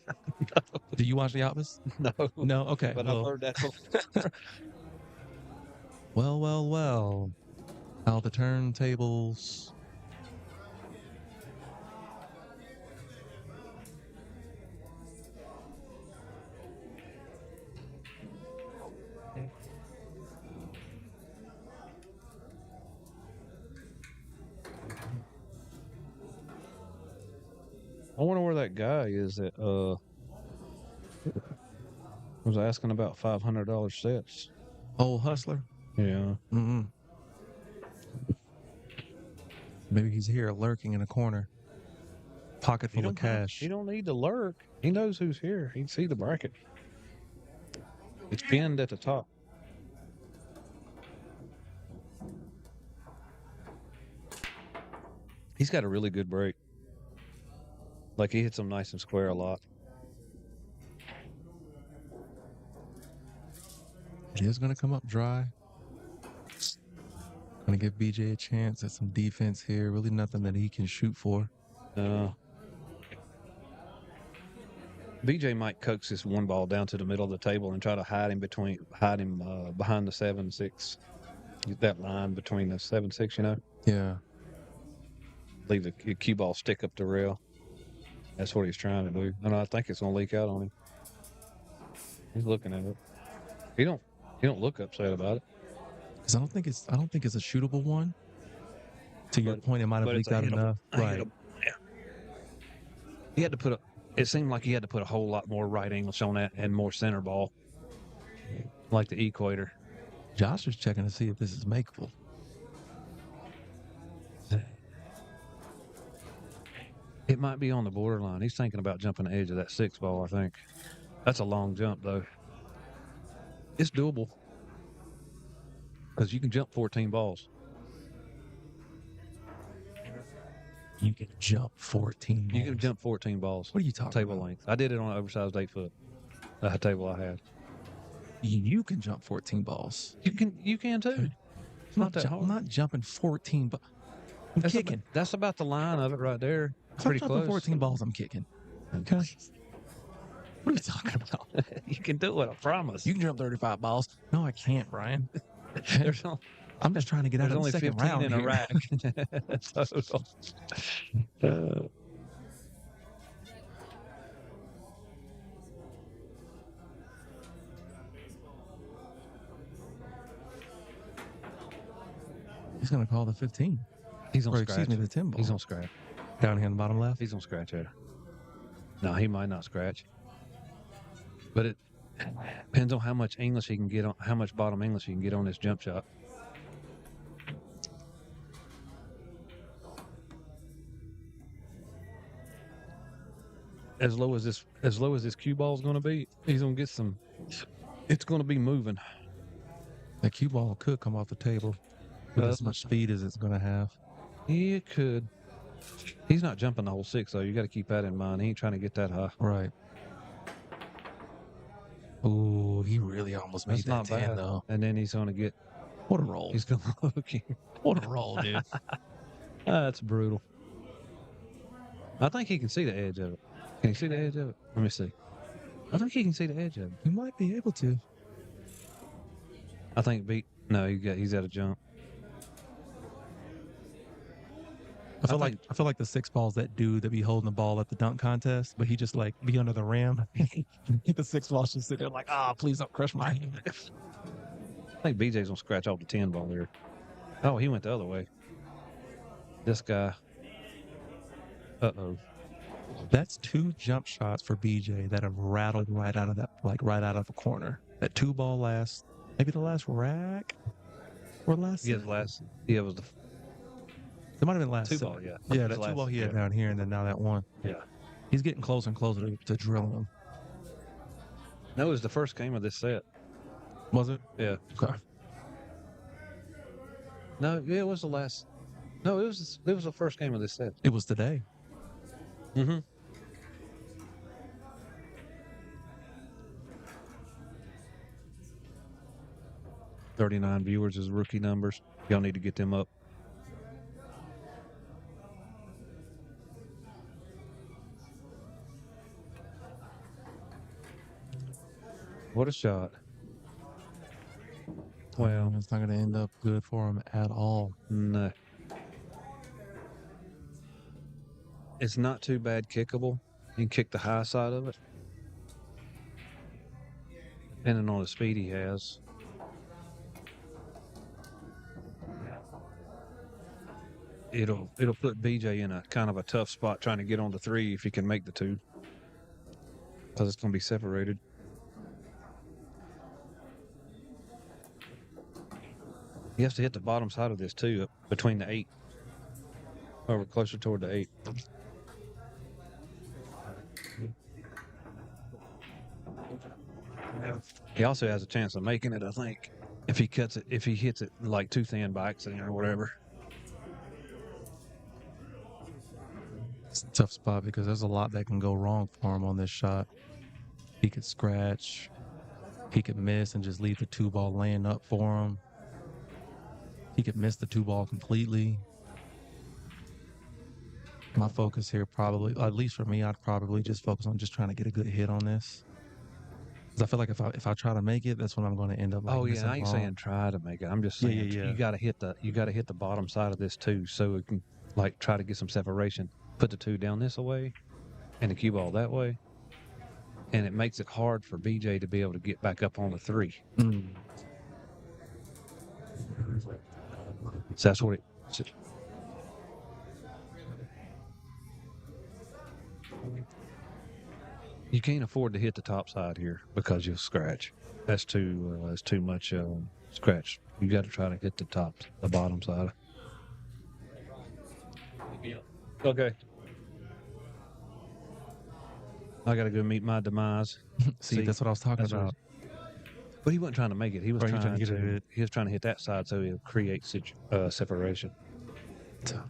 Do you watch The Office? No. No? Okay. But I've heard that before. Well. How the turntables. I wonder where that guy is that was asking about $500 sets. Old hustler? Yeah. Maybe he's here lurking in a corner. Pocket full of cash. He don't need to lurk. He knows who's here. He can see the bracket. It's pinned at the top. He's got a really good break. Like, he hits them nice and square a lot. It is going to come up dry. Going to give BJ a chance at some defense here. Really nothing that he can shoot for. BJ might coax this one ball down to the middle of the table and try to hide him behind the 7-6. Get that line between the 7-6, you know? Yeah. Leave the cue ball stick up the rail. That's what he's trying to do. And I think it's going to leak out on him. He's looking at it. He don't look upset about it. Because I don't think it's a shootable one. To your point, it might have leaked out enough. Right. Yeah. He had to put it seemed like he had to put a whole lot more right English on that and more center ball. Like the equator. Josh is checking to see if this is makeable. It might be on the borderline. He's thinking about jumping the edge of that 6 ball, I think. That's a long jump, though. It's doable. Because you can jump 14 balls. You can jump 14 balls? You can jump 14 balls. What are you talking table about? length. I did it on an oversized 8-foot table I had. You can jump 14 balls. You can too. It's not that hard. I'm not jumping 14 balls. I'm kicking. That's about the line of it right there. If Pretty I'm jumping close. 14 balls, I'm kicking. Okay. What are you talking about? You can do it, I promise. You can jump 35 balls. No, I can't, Brian. I'm just trying to get out of the second round in a rack. He's going to call the 15. He's on or, scratch. Excuse me, the 10 ball. He's on scratch. Down here in the bottom left? He's on scratch here. No, he might not scratch. But it depends on how much English he can get on, how much bottom English he can get on this jump shot. As low as this cue ball is going to be, he's going to get some. It's going to be moving. The cue ball could come off the table with as much speed as it's going to have. Yeah, it could. He's not jumping the whole 6, though. You got to keep that in mind. He ain't trying to get that high. Right. Oh, he really almost made that 10, though. And then he's going to get. What a roll. He's going to hook him. What a roll, dude. That's brutal. I think he can see the edge of it. Can he see the edge of it? Let me see. I think he can see the edge of it. He might be able to. I think no, he's at a jump. I feel like the 6 ball's that dude that be holding the ball at the dunk contest, but he just like be under the rim. The 6 ball just sit there like, please don't crush my hand. I think BJ's gonna scratch off the 10 ball there. Oh, he went the other way. This guy. Uh-oh. That's 2 jump shots for BJ that have rattled right out of the corner. That 2 ball maybe the last rack or last. Yeah, it was the. It might have been last 2 ball, yeah. Yeah, that 2 ball he had down here, and then now that 1. Yeah. He's getting closer and closer to drilling them. No, it was the first game of this set. Was it? Yeah. Okay. No, it was the last. No, it was the first game of this set. It was today. Mm-hmm. $39 viewers is rookie numbers. Y'all need to get them up. What a shot. Well, it's not going to end up good for him at all. No. It's not too bad kickable. You can kick the high side of it. Depending on the speed he has. It'll put BJ in a kind of a tough spot trying to get on the 3 if he can make the 2. Because it's going to be separated. He has to hit the bottom side of this too, between the 8. Over closer toward the 8. He also has a chance of making it, I think, if he hits it like too thin by accident or whatever. It's a tough spot because there's a lot that can go wrong for him on this shot. He could scratch. He could miss and just leave the 2 ball laying up for him. He could miss the 2 ball completely. My focus here probably, at least for me, I'd probably just focus on just trying to get a good hit on this. Because I feel like if I try to make it, that's when I'm going to end up. I ain't saying try to make it. I'm just saying you got to hit the bottom side of this too, so it can like try to get some separation. Put the 2 down this way, and the cue ball that way, and it makes it hard for BJ to be able to get back up on the 3. Mm. So that's what it. You can't afford to hit the top side here because you'll scratch. That's too much scratch. You got to try to hit the bottom side. Okay. I got to go meet my demise. See, that's what I was talking about. But he wasn't trying to make it. He was trying to hit that side so he'll create separation. Tough.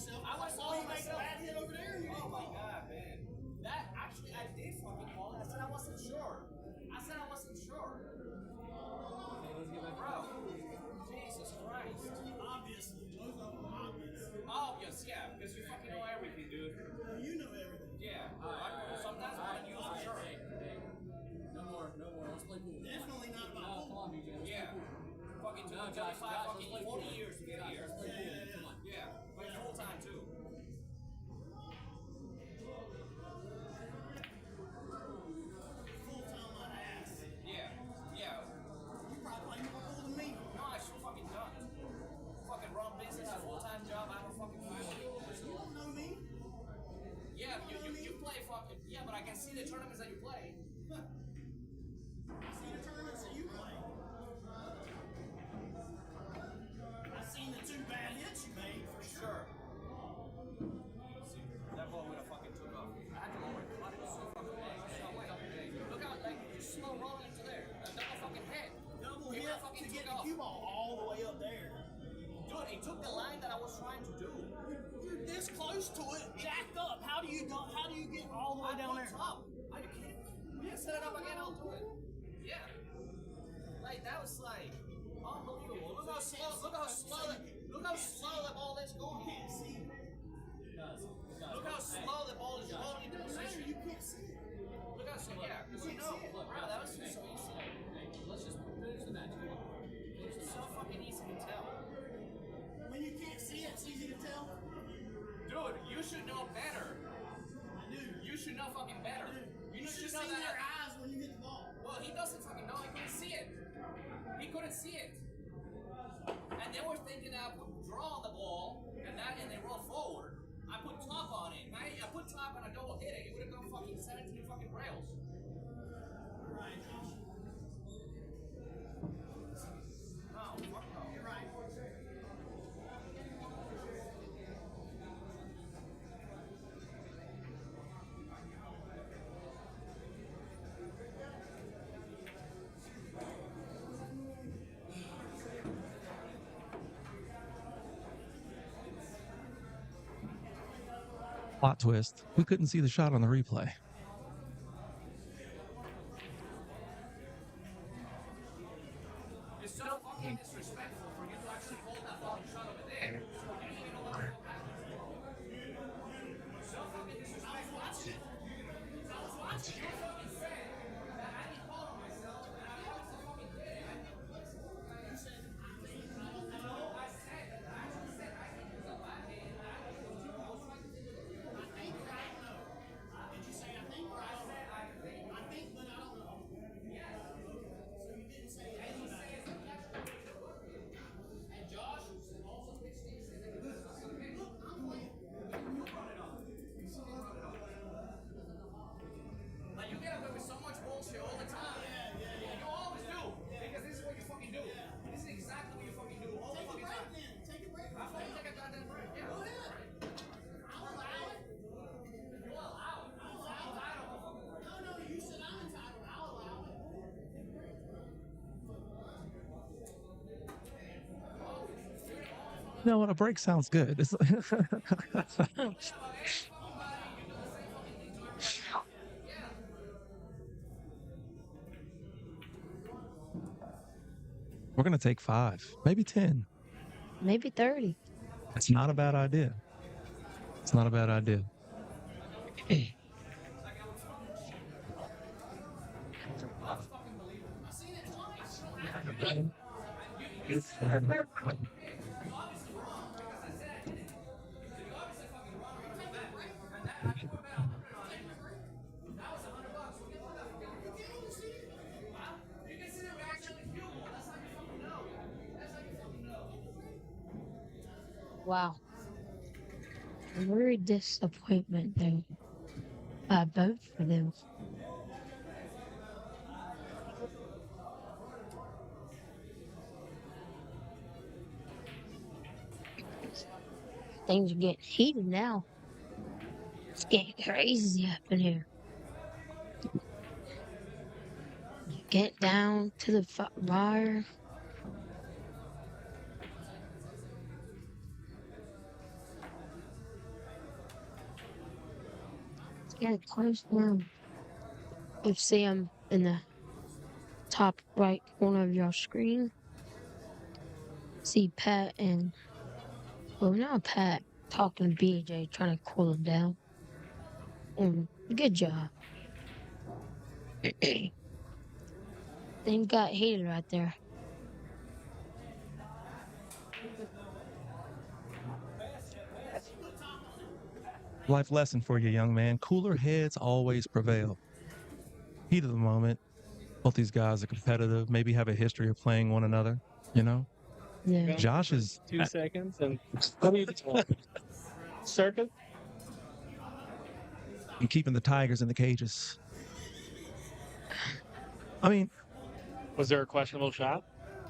I saw you make a bad hit over there. Oh my god, man! That actually, I did fucking call it. I said I wasn't sure. Bro, Jesus Christ! Obviously, both of them obvious. Obvious, yeah, because you fucking know everything, dude. You know everything. Yeah. Sometimes I want to use sure. No more. Let's play pool. Definitely not about pool. Yeah. Fucking 25, fucking 40 years to get here. Yeah. Play full time too. Full time my ass. Yeah. You probably play more pool than me. No, I sure fucking done. Fucking run business, a full time job. I have a fucking family. You don't know me. Yeah, you play fucking. Yeah, but I can see the tournaments that you play. I see the tournaments that you play. I've seen the 2 bad hits you made for sure. That ball would have fucking took off. I had to lower it. It was so fucking bad. Look how, like, you're slow rolling into there. A double fucking hit. Double hit to get the cue ball all the way up there. Dude, it took the line that I was trying to do. You're this close to it, jacked up. How do you get all the way down there? Top. Are you kidding me? Yeah, set it up again, I'll do it. Yeah. Like, that was like unbelievable. Look how slow the ball is going. You can't see it. Look how slow the ball is rolling into position. You can't see it. Look how slow. Yeah, because you know. Wow, that was so easy. Let's just finish the match. It's so fucking easy to tell. When you can't see it, it's easy to tell. Dude, you should know better. I do. You should know fucking better. You should know that. Their eyes when you hit the ball. Well, he doesn't fucking know. He couldn't see it. And they were thinking I put draw on the ball and they roll forward. I put top on it. I put top and I double hit it. It would have gone fucking 17 fucking rails. Right, Josh. Oh, fuck no. You're right. Plot twist. We couldn't see the shot on the replay. It's so fucking disrespectful for you to actually hold that fucking shot over there. So fucking disrespectful. I was watching it. You fucking said that I didn't call on myself and I obviously fucking did it. You said, I said that I actually said I think it was a bad hit and I was trying to think of it. I think or I don't know. Did you say I think or I don't know? I said I think, but I don't know. Yes. So you didn't say I didn't say it. And Josh also pitched in said that he was not going to pitch. Look, I'm playing. You brought it up. Like, you get away with so much bullshit all the time. Yeah. You always do. Because this is what you fucking do. This is exactly what you fucking do all the fucking time. Take a break. I'm going to take a goddamn break. Yeah. Go ahead. I'll allow it. You will allow it. I'll allow it. No, you said I'm entitled. I'll allow it. You know what? A break sounds good. We're going to take 5, maybe 10. Maybe 30. It's not a bad idea. It's not a bad idea. Wow. Very disappointment there. I vote for them. Things are getting heated now. It's getting crazy up in here. Get down to the fire. Yeah, close now. You see them in the top right corner of your screen. See Pat and, well, not Pat, talking to BJ, trying to cool him down. Good job. Things got heated right there. Life lesson for you, young man. Cooler heads always prevail. Heat of the moment. Both these guys are competitive, maybe have a history of playing one another, you know? Yeah. Josh is 2 seconds and circuit. and keeping the Tigers in the cages. I mean, Was there a questionable shot?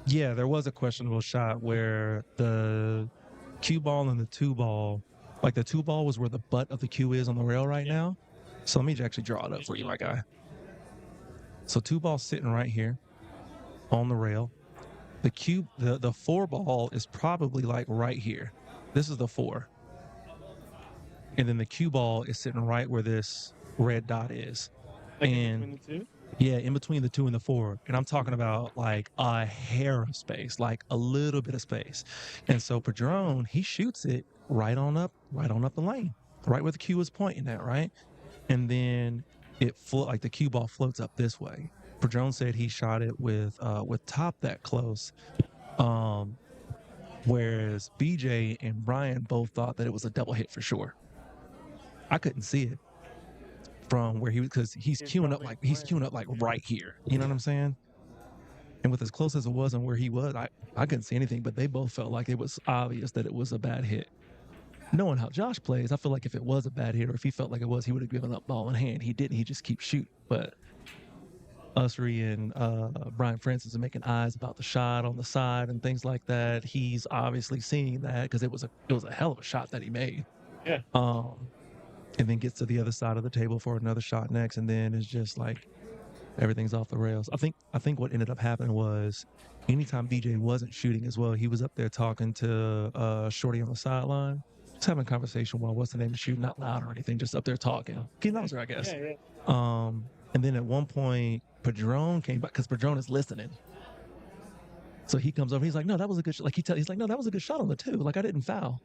yeah, there was a questionable shot where the cue ball and the two ball, like the two ball was where the butt of the cue is on the rail right now. So let me actually draw it up for you, my guy. So two ball sitting right here on the rail. The cue, the four ball is probably like right here. This is the four. And then the cue ball is sitting right where this red dot is. Like and in between the two? Yeah, in between the two and the four. And I'm talking about like a hair of space, like a little bit of space. And so Padron, he shoots it right on up the lane, right where the cue is pointing at, right? And then like the cue ball floats up this way. Padron said he shot it with top that close. Whereas BJ and Brian both thought that it was a double hit for sure. I couldn't see it from where he was, because he's queuing up like right here. You know what I'm saying? And with as close as it was and where he was, I couldn't see anything, but they both felt like it was obvious that it was a bad hit. Knowing how Josh plays, I feel like if it was a bad hit, or if he felt like it was, he would have given up ball in hand. He didn't. He just keeps shooting. But Ussery and Brian Francis are making eyes about the shot on the side and things like that. He's obviously seeing that because it was a hell of a shot that he made. Yeah. And then gets to the other side of the table for another shot next, and then it's just like everything's off the rails. I think what ended up happening was anytime BJ wasn't shooting as well, he was up there talking to Shorty on the sideline, just having a conversation while what's the name of shooting, not loud or anything, just up there talking. He knows her, I guess. Yeah. And then at one point, Padron came back because Padron is listening. So he comes over. He's like, "No, that was a good shot." Like he's like, "No, that was a good shot on the two. Like I didn't foul."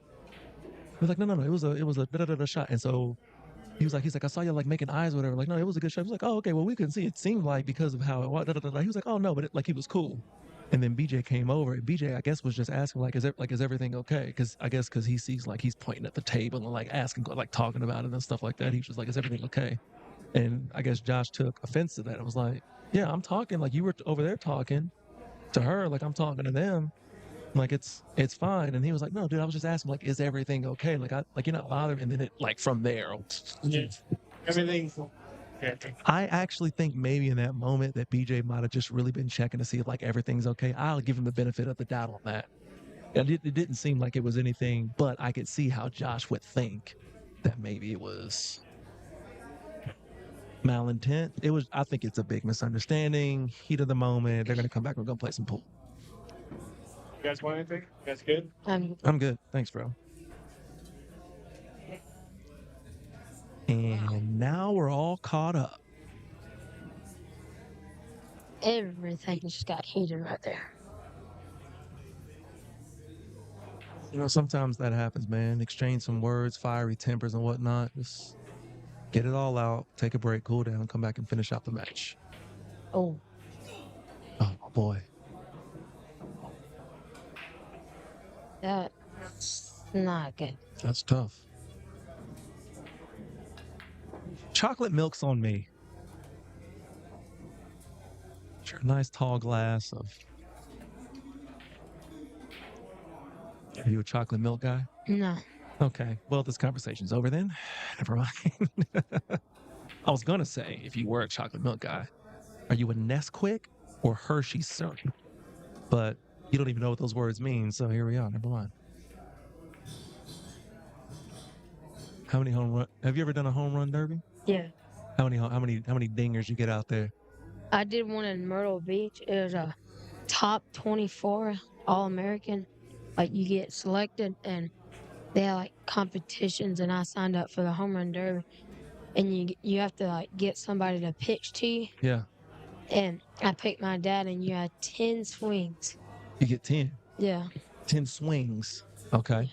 He was like, no, it was a da-da-da-da shot. And so he's like, I saw you like making eyes or whatever. Like, no, it was a good shot. I was like, oh, okay, well, we couldn't see. It seemed like because of how it was. He was like, oh, no, but like he was cool. And then BJ came over. And BJ, I guess, was just asking, like, is everything okay? Because I guess because he sees like he's pointing at the table and like asking, like talking about it and stuff like that. He was just like, is everything okay? And I guess Josh took offense to that. It was like, yeah, I'm talking. Like you were over there talking to her. Like I'm talking to them. Like it's fine. And he was like, no, dude, I was just asking, like, is everything okay? Like you're not bothered. And then it like from there. Yeah. Everything's okay. I actually think maybe in that moment that BJ might have just really been checking to see if like everything's okay. I'll give him the benefit of the doubt on that. It didn't seem like it was anything, but I could see how Josh would think that maybe it was malintent. I think it's a big misunderstanding, heat of the moment. They're going to come back. We're going to play some pool. You guys want anything? You guys good? I'm good. Thanks, bro. And now we're all caught up. Everything just got heated right there. You know, sometimes that happens, man. Exchange some words, fiery tempers and whatnot. Just get it all out, take a break, cool down, come back and finish out the match. Oh boy. That's not good. That's tough. Chocolate milk's on me. Sure, nice tall glass of. Are you a chocolate milk guy? No. Okay. Well, this conversation's over then. Never mind. I was gonna say, if you were a chocolate milk guy, are you a Nesquik or Hershey syrup? But you don't even know what those words mean, so here we are. Never mind. How many home run? Have you ever done a home run derby? Yeah. How many dingers you get out there? I did one in Myrtle Beach. It was a top 24 All-American. Like you get selected and they have like competitions, and I signed up for the home run derby. and you have to like get somebody to pitch to you. Yeah. And I picked my dad, and you had 10 swings. You get 10. Yeah. 10 swings. Okay.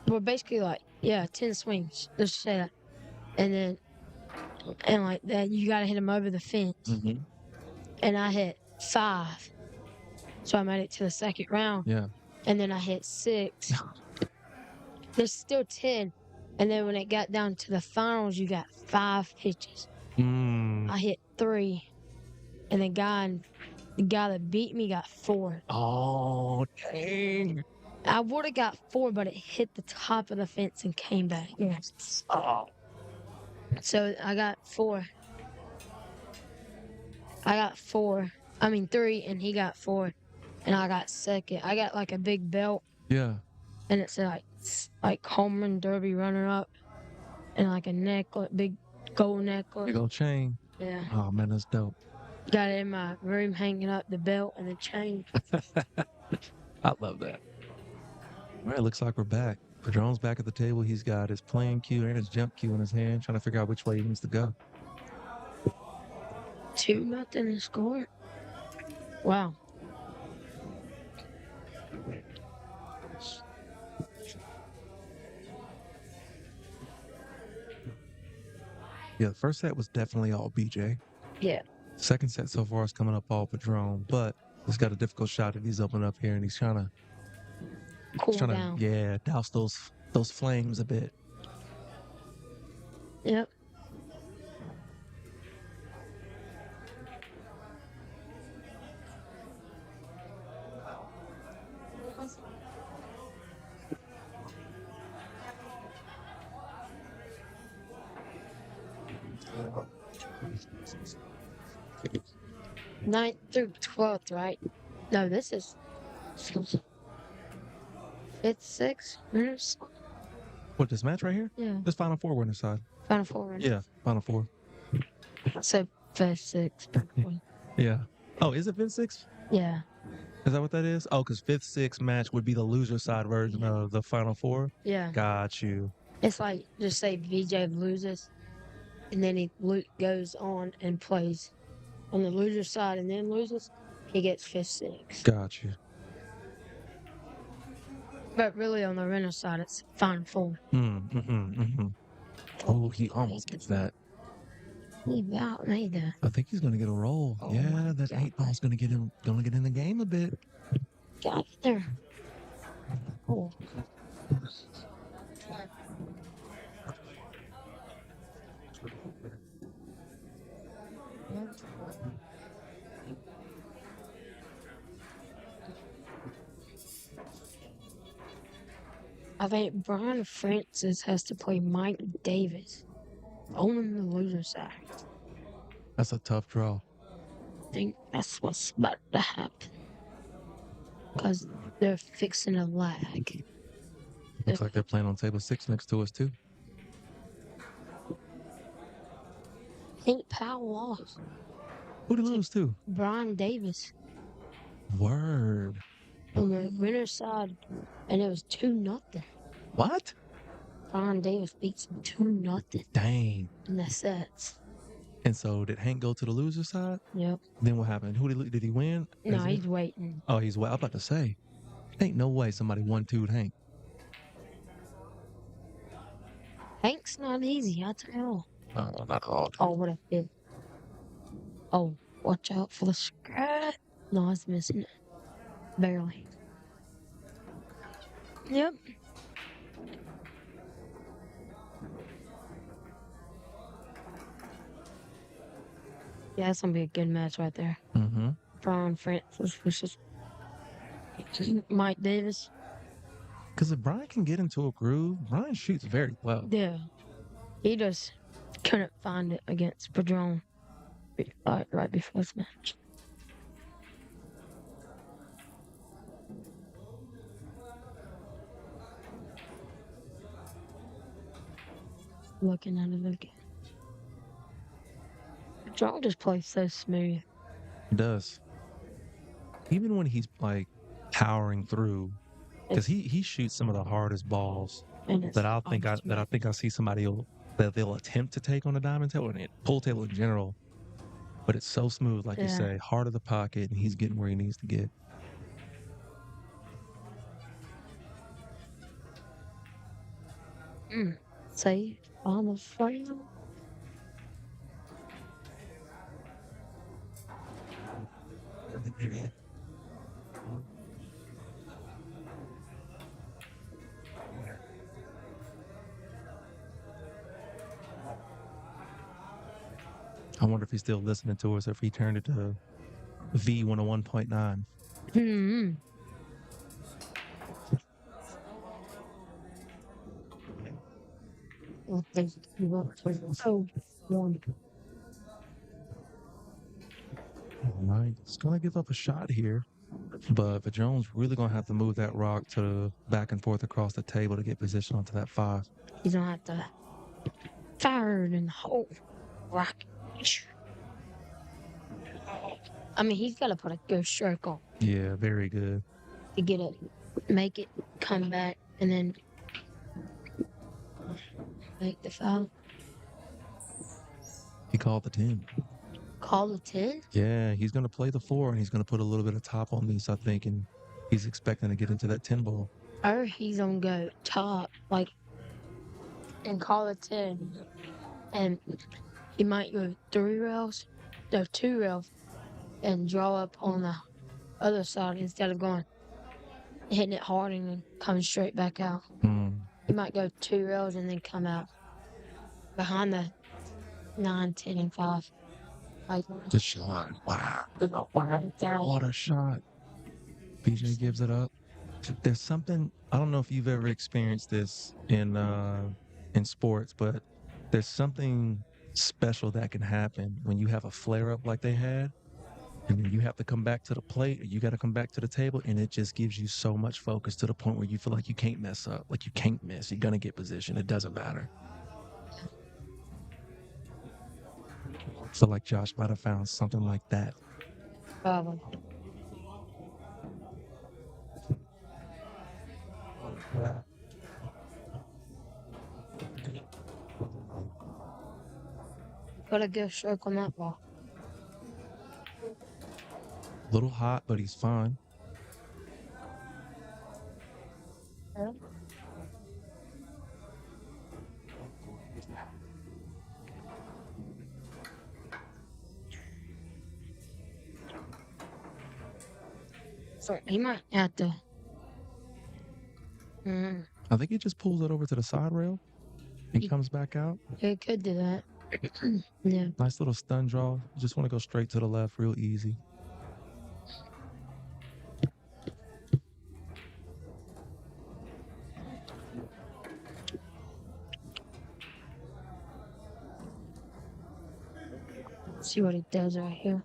Well, basically, like, yeah, 10 swings. Just say that. And like that, you got to hit them over the fence. Mm-hmm. And I hit 5. So I made it to the second round. Yeah. And then I hit 6. There's still 10. And then when it got down to the finals, you got 5 pitches. I hit 3. And the guy that beat me got 4. Oh, dang. I would have got 4, but it hit the top of the fence and came back. Yes. Oh. So I got 4. I got 4. I mean 3, and he got 4, and I got second. I got like a big belt. Yeah. And it said like home run derby runner up, and like a necklace, big gold necklace. Big old chain. Yeah. Oh man, that's dope. Got it in my room, hanging up the belt and the chain. I love that. All right, looks like we're back. Padron's back at the table. He's got his playing cue and his jump cue in his hand, trying to figure out which way he needs to go. 2-0 to score. Wow. Yeah, the first set was definitely all BJ. Yeah. Second set so far is coming up all Padron, but he's got a difficult shot if he's opening up here, and he's trying to Cool down. Yeah, douse those flames a bit. Yep. Ninth through 12th, right? No, this is 5th, 6th winners. What, this match right here? Yeah. This Final Four winner side. Final 4 winners. Yeah, Final Four. So 5th, 6th. Yeah. Oh, is it 5th, 6th? Yeah. Is that what that is? Oh, because 5th, 6th match would be the loser side version of the Final Four? Yeah. Got you. It's like, just say BJ loses, and then he goes on and plays on the loser side and then loses, he gets 5th, 6th. Got you. But really on the winner side, it's Final 4. Oh, he almost gets that. He about made that. I think he's gonna get a roll. Oh yeah, that 8-ball's gonna get in the game a bit. Got there. Oh. I think Brian Francis has to play Mike Davis on the loser side. That's a tough draw. I think that's what's about to happen. Because they're fixing a lag. Looks like they're playing on table 6 next to us, too. St. Powell lost. Who'd he lose to? Brian Davis Word. on the winner side, and it was 2-0. What? Brian Davis beats him 2-0 Dang. in the sets. And so did Hank go to the loser side? Yep. Then what happened? Did he win? No, he's waiting. Oh, he's waiting. I'm about to say. Ain't no way somebody 1-2'd Hank. Hank's not easy, I tell you all. Oh, not all. Oh, what a hit. Oh, watch out for the scratch. No, it's missing it. Barely. Yep. Yeah, that's gonna be a good match right there. Mm-hmm. Brian Francis versus Mike Davis. Because if Brian can get into a groove, Brian shoots very well. Yeah. He just couldn't find it against Padron right before this match. Looking at it again. Padron just plays so smooth. He does. Even when he's like powering through, because he shoots some of the hardest balls And that I think I see somebody will that they'll attempt to take on a diamond table and pool table in general, but it's so smooth, like you say, heart of the pocket, and he's getting where he needs to get. Safe on the frame. I wonder if he's still listening to us or if he turned it to V101.9. Oh, one. All right, it's going to give up a shot here, but Padron's really going to have to move that rock to back and forth across the table to get position onto that 5. He's going to have to fire it in the hole. Rock. I mean, he's got to put a good stroke on. Yeah, very good. To get it, make it come back, and then make the foul. He called the 10. Call the 10? Yeah, he's going to play the 4, and he's going to put a little bit of top on this, I think, and he's expecting to get into that 10 ball. Or he's going to go top, like, and call the 10. And he might go 3 rails, no, 2 rails, and draw up on the other side instead of going, hitting it hard and then coming straight back out. He might go 2 rails and then come out behind the 9, 10, and 5. Like, the shot. Wow. What a shot. BJ gives it up. There's something, I don't know if you've ever experienced this in sports, but there's something special that can happen when you have a flare-up like they had, and then you have to come back to the plate, or you got to come back to the table, and it just gives you so much focus to the point where you feel like you can't mess up, like you can't miss. You're going to get position. It doesn't matter. I feel like Josh might have found something like that. Probably. Put a good stroke on that ball. A little hot, but he's fine. Yeah. So he might have to. I think he just pulls it over to the side rail and comes back out. He could do that. Yeah. Nice little stun draw. You just want to go straight to the left, real easy. See what he does right here.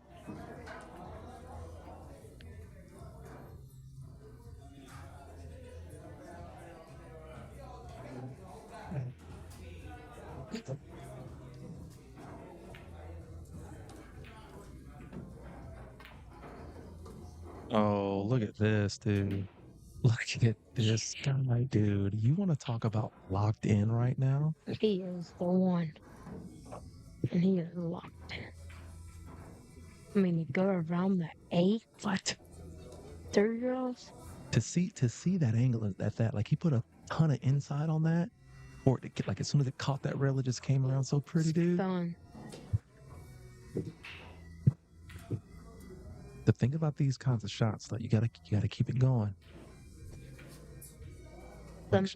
Oh, look at this, dude. Look at this guy, dude. You want to talk about locked in right now? He is the one. And he is locked in. I mean, you go around the 8. What? 3 rails? To see that angle at that, like he put a ton of inside on that, or to get, like as soon as it caught that rail, it just came around so pretty, dude. Fun. To think about these kinds of shots, like you gotta keep it going.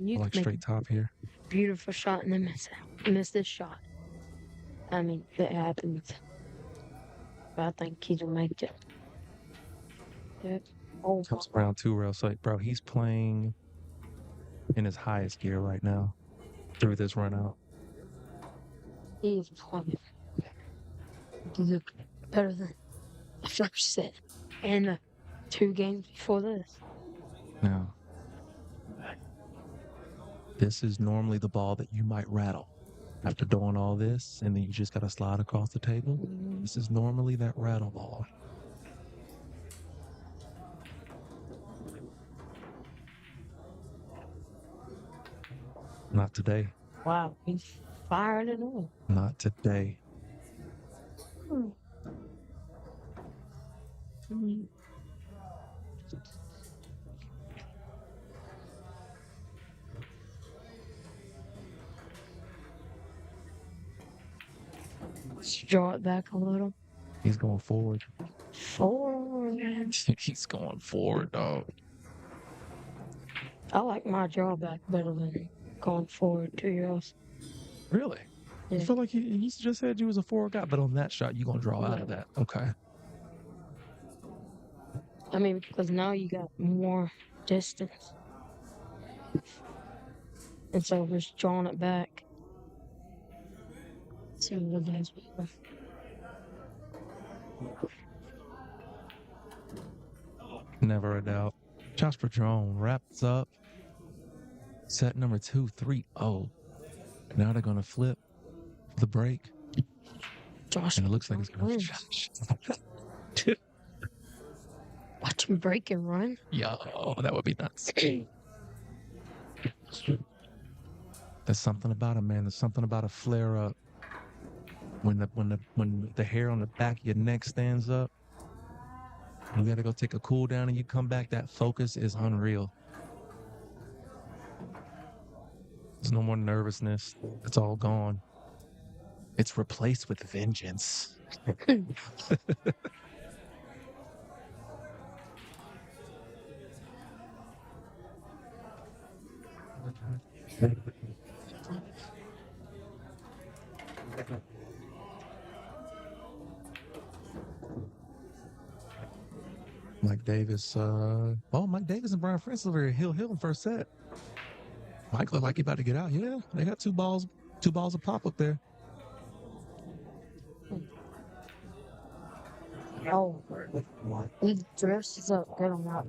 You like straight top here. Beautiful shot and then miss this shot. I mean, it happens. But I think he'll make it. Yep. Oh, Comes around 2 rails. So, bro, he's playing in his highest gear right now through this run out. He's playing. He looked better than the first set and the 2 games before this. Now, this is normally the ball that you might rattle after doing all this, and then you just got to slide across the table. This is normally that rattle ball. Not today. Wow. fired at all. Not today. Let's draw it back a little. He's going forward. Forward. He's going forward, dog. I like my drawback better than going forward 2 years. Really? Yeah. You feel like you just said you was a forward guy, but on that shot, you're going to draw out of that. Okay. I mean, because now you got more distance. And so just drawing it back. See what it does. Never a doubt. Josh Padron wraps up set number 2, 3-0. Now they're going to flip the break. Josh, and it looks like it's going to Josh. Watch him break and run. Yeah, that would be nuts. There's something about it, man. There's something about a flare up. When the hair on the back of your neck stands up, you gotta go take a cool down and you come back. That focus is unreal. There's no more nervousness. It's all gone. It's replaced with vengeance. Mike Davis, Mike Davis and Brian Francis over here, Hill in first set. Mike looked like he about to get out. Yeah, they got two balls of pop up there. Oh, he dresses up good on that.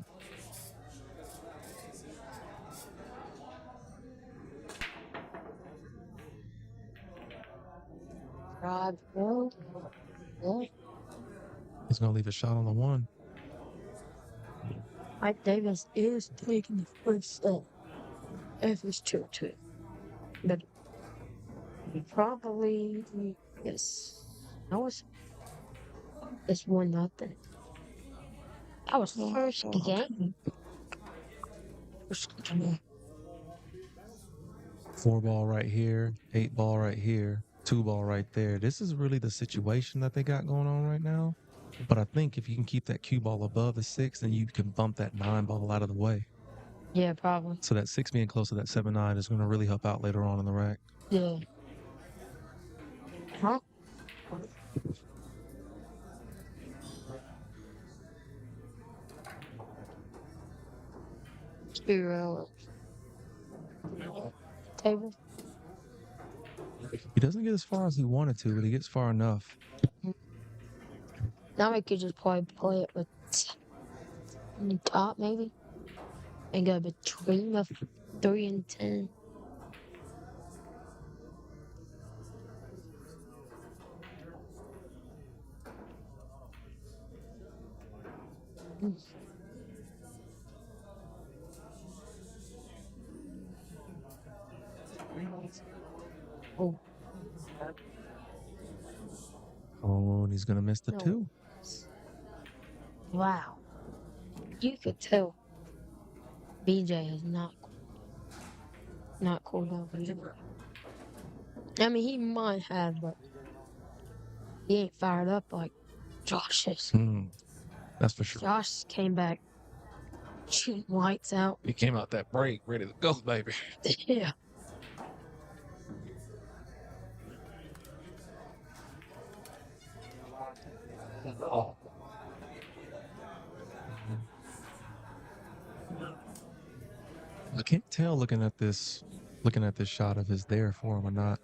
Drive, yeah. He's gonna leave a shot on the one. Mike Davis is taking the first step. If it's 2-2. But probably, yes. It's 1-0. That was first game. 4 ball right here, 8 ball right here, 2 ball right there. This is really the situation that they got going on right now. But I think if you can keep that cue ball above the 6, then you can bump that 9 ball out of the way. Yeah, probably. So that 6 being close to that 7-9 is going to really help out later on in the rack. Yeah. Huh? Spiral. Table. He doesn't get as far as he wanted to, but he gets far enough. Now we could just probably play it with the top, maybe, and go between the 3 and 10. Oh. Oh, and he's going to miss the 2. Wow. You could tell BJ is not cool down. I mean, he might have, but he ain't fired up like Josh is. That's for sure. Josh came back shooting lights out. He came out that break ready to go, baby. Yeah. I can't tell looking at this shot if it's there for him or not.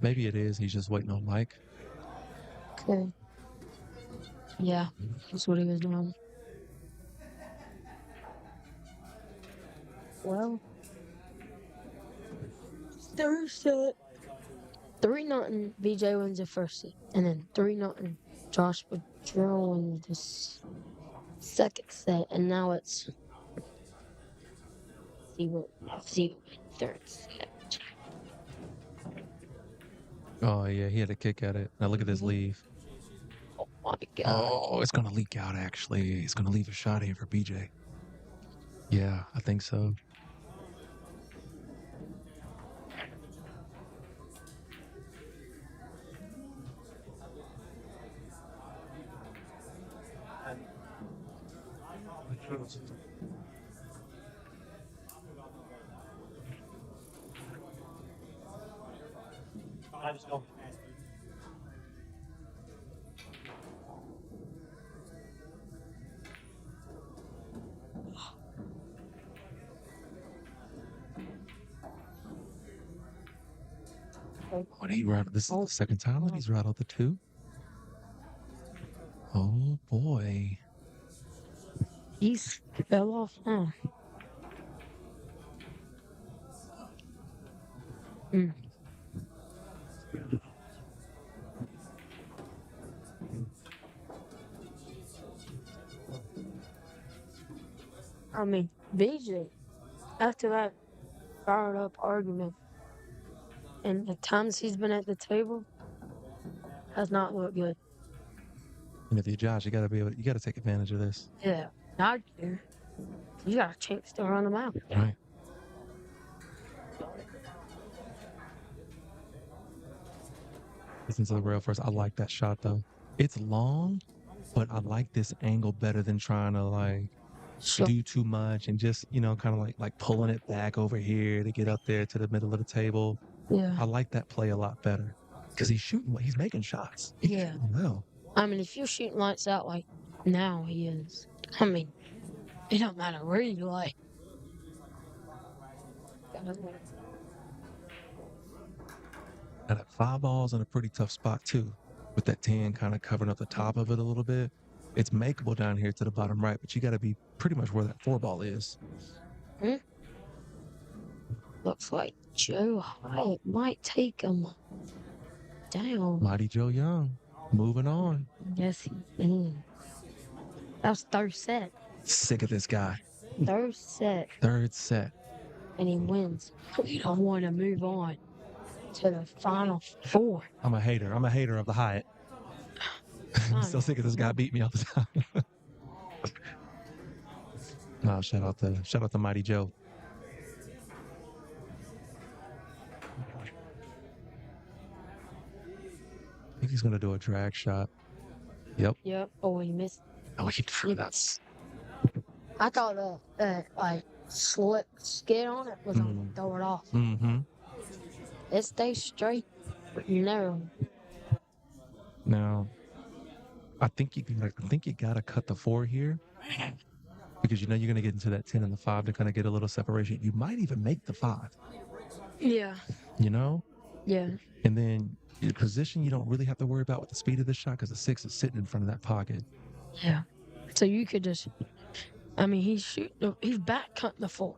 Maybe it is. He's just waiting on Mike. Okay. Yeah, that's what he was doing. Well, third set. 3-0. BJ wins the first set, and then 3-0. Josh Padron wins the second set, and now it's 0-0 third set. Oh, yeah, he had a kick at it. Now look at this leave. Oh my God. Oh, it's going to leak out, actually. It's going to leave a shot here for BJ. Yeah, I think so. I just don't. When he rattled, this is the second time that he's rattled the 2. Oh, boy. He's fell off now. I mean, BJ, after that fired up argument and the times he's been at the table, has not looked good. And if you're Josh, you got to take advantage of this. Yeah, not you. You got a chance to run him out. Right. Listen to the rail first. I like that shot, though. It's long, but I like this angle better than trying to, like, do too much and just, you know, kind of like pulling it back over here to get up there to the middle of the table. Yeah. I like that play a lot better because he's making shots. He's shooting well. I mean, if you're shooting lights out like now he is, I mean, it don't matter where you like. And at 5 balls in a pretty tough spot too, with that 10 kind of covering up the top of it a little bit. It's makeable down here to the bottom right, but you got to be pretty much where that 4 ball is. Looks like Joe Hyatt might take him down. Mighty Joe Young, moving on. Yes, he is. That was third set. Sick of this guy. Third set. Third set. And he wins. We don't want to move on to the final 4. I'm a hater. I'm a hater of the Hyatt. I'm still sick of this guy beat me all the time. No, shout out to Mighty Joe. I think he's gonna do a drag shot. Yep. Oh, he missed. Oh, he threw that. I thought that like slip skid on it was gonna throw it off. Mm-hmm. It stays straight, but narrow. Now, I think you gotta cut the 4 here because you know you're gonna get into that 10 and the 5 to kind of get a little separation. You might even make the 5. Yeah. You know? Yeah. And then your position you don't really have to worry about with the speed of the shot because the 6 is sitting in front of that pocket. Yeah. So you could just, I mean, he's back cutting the 4.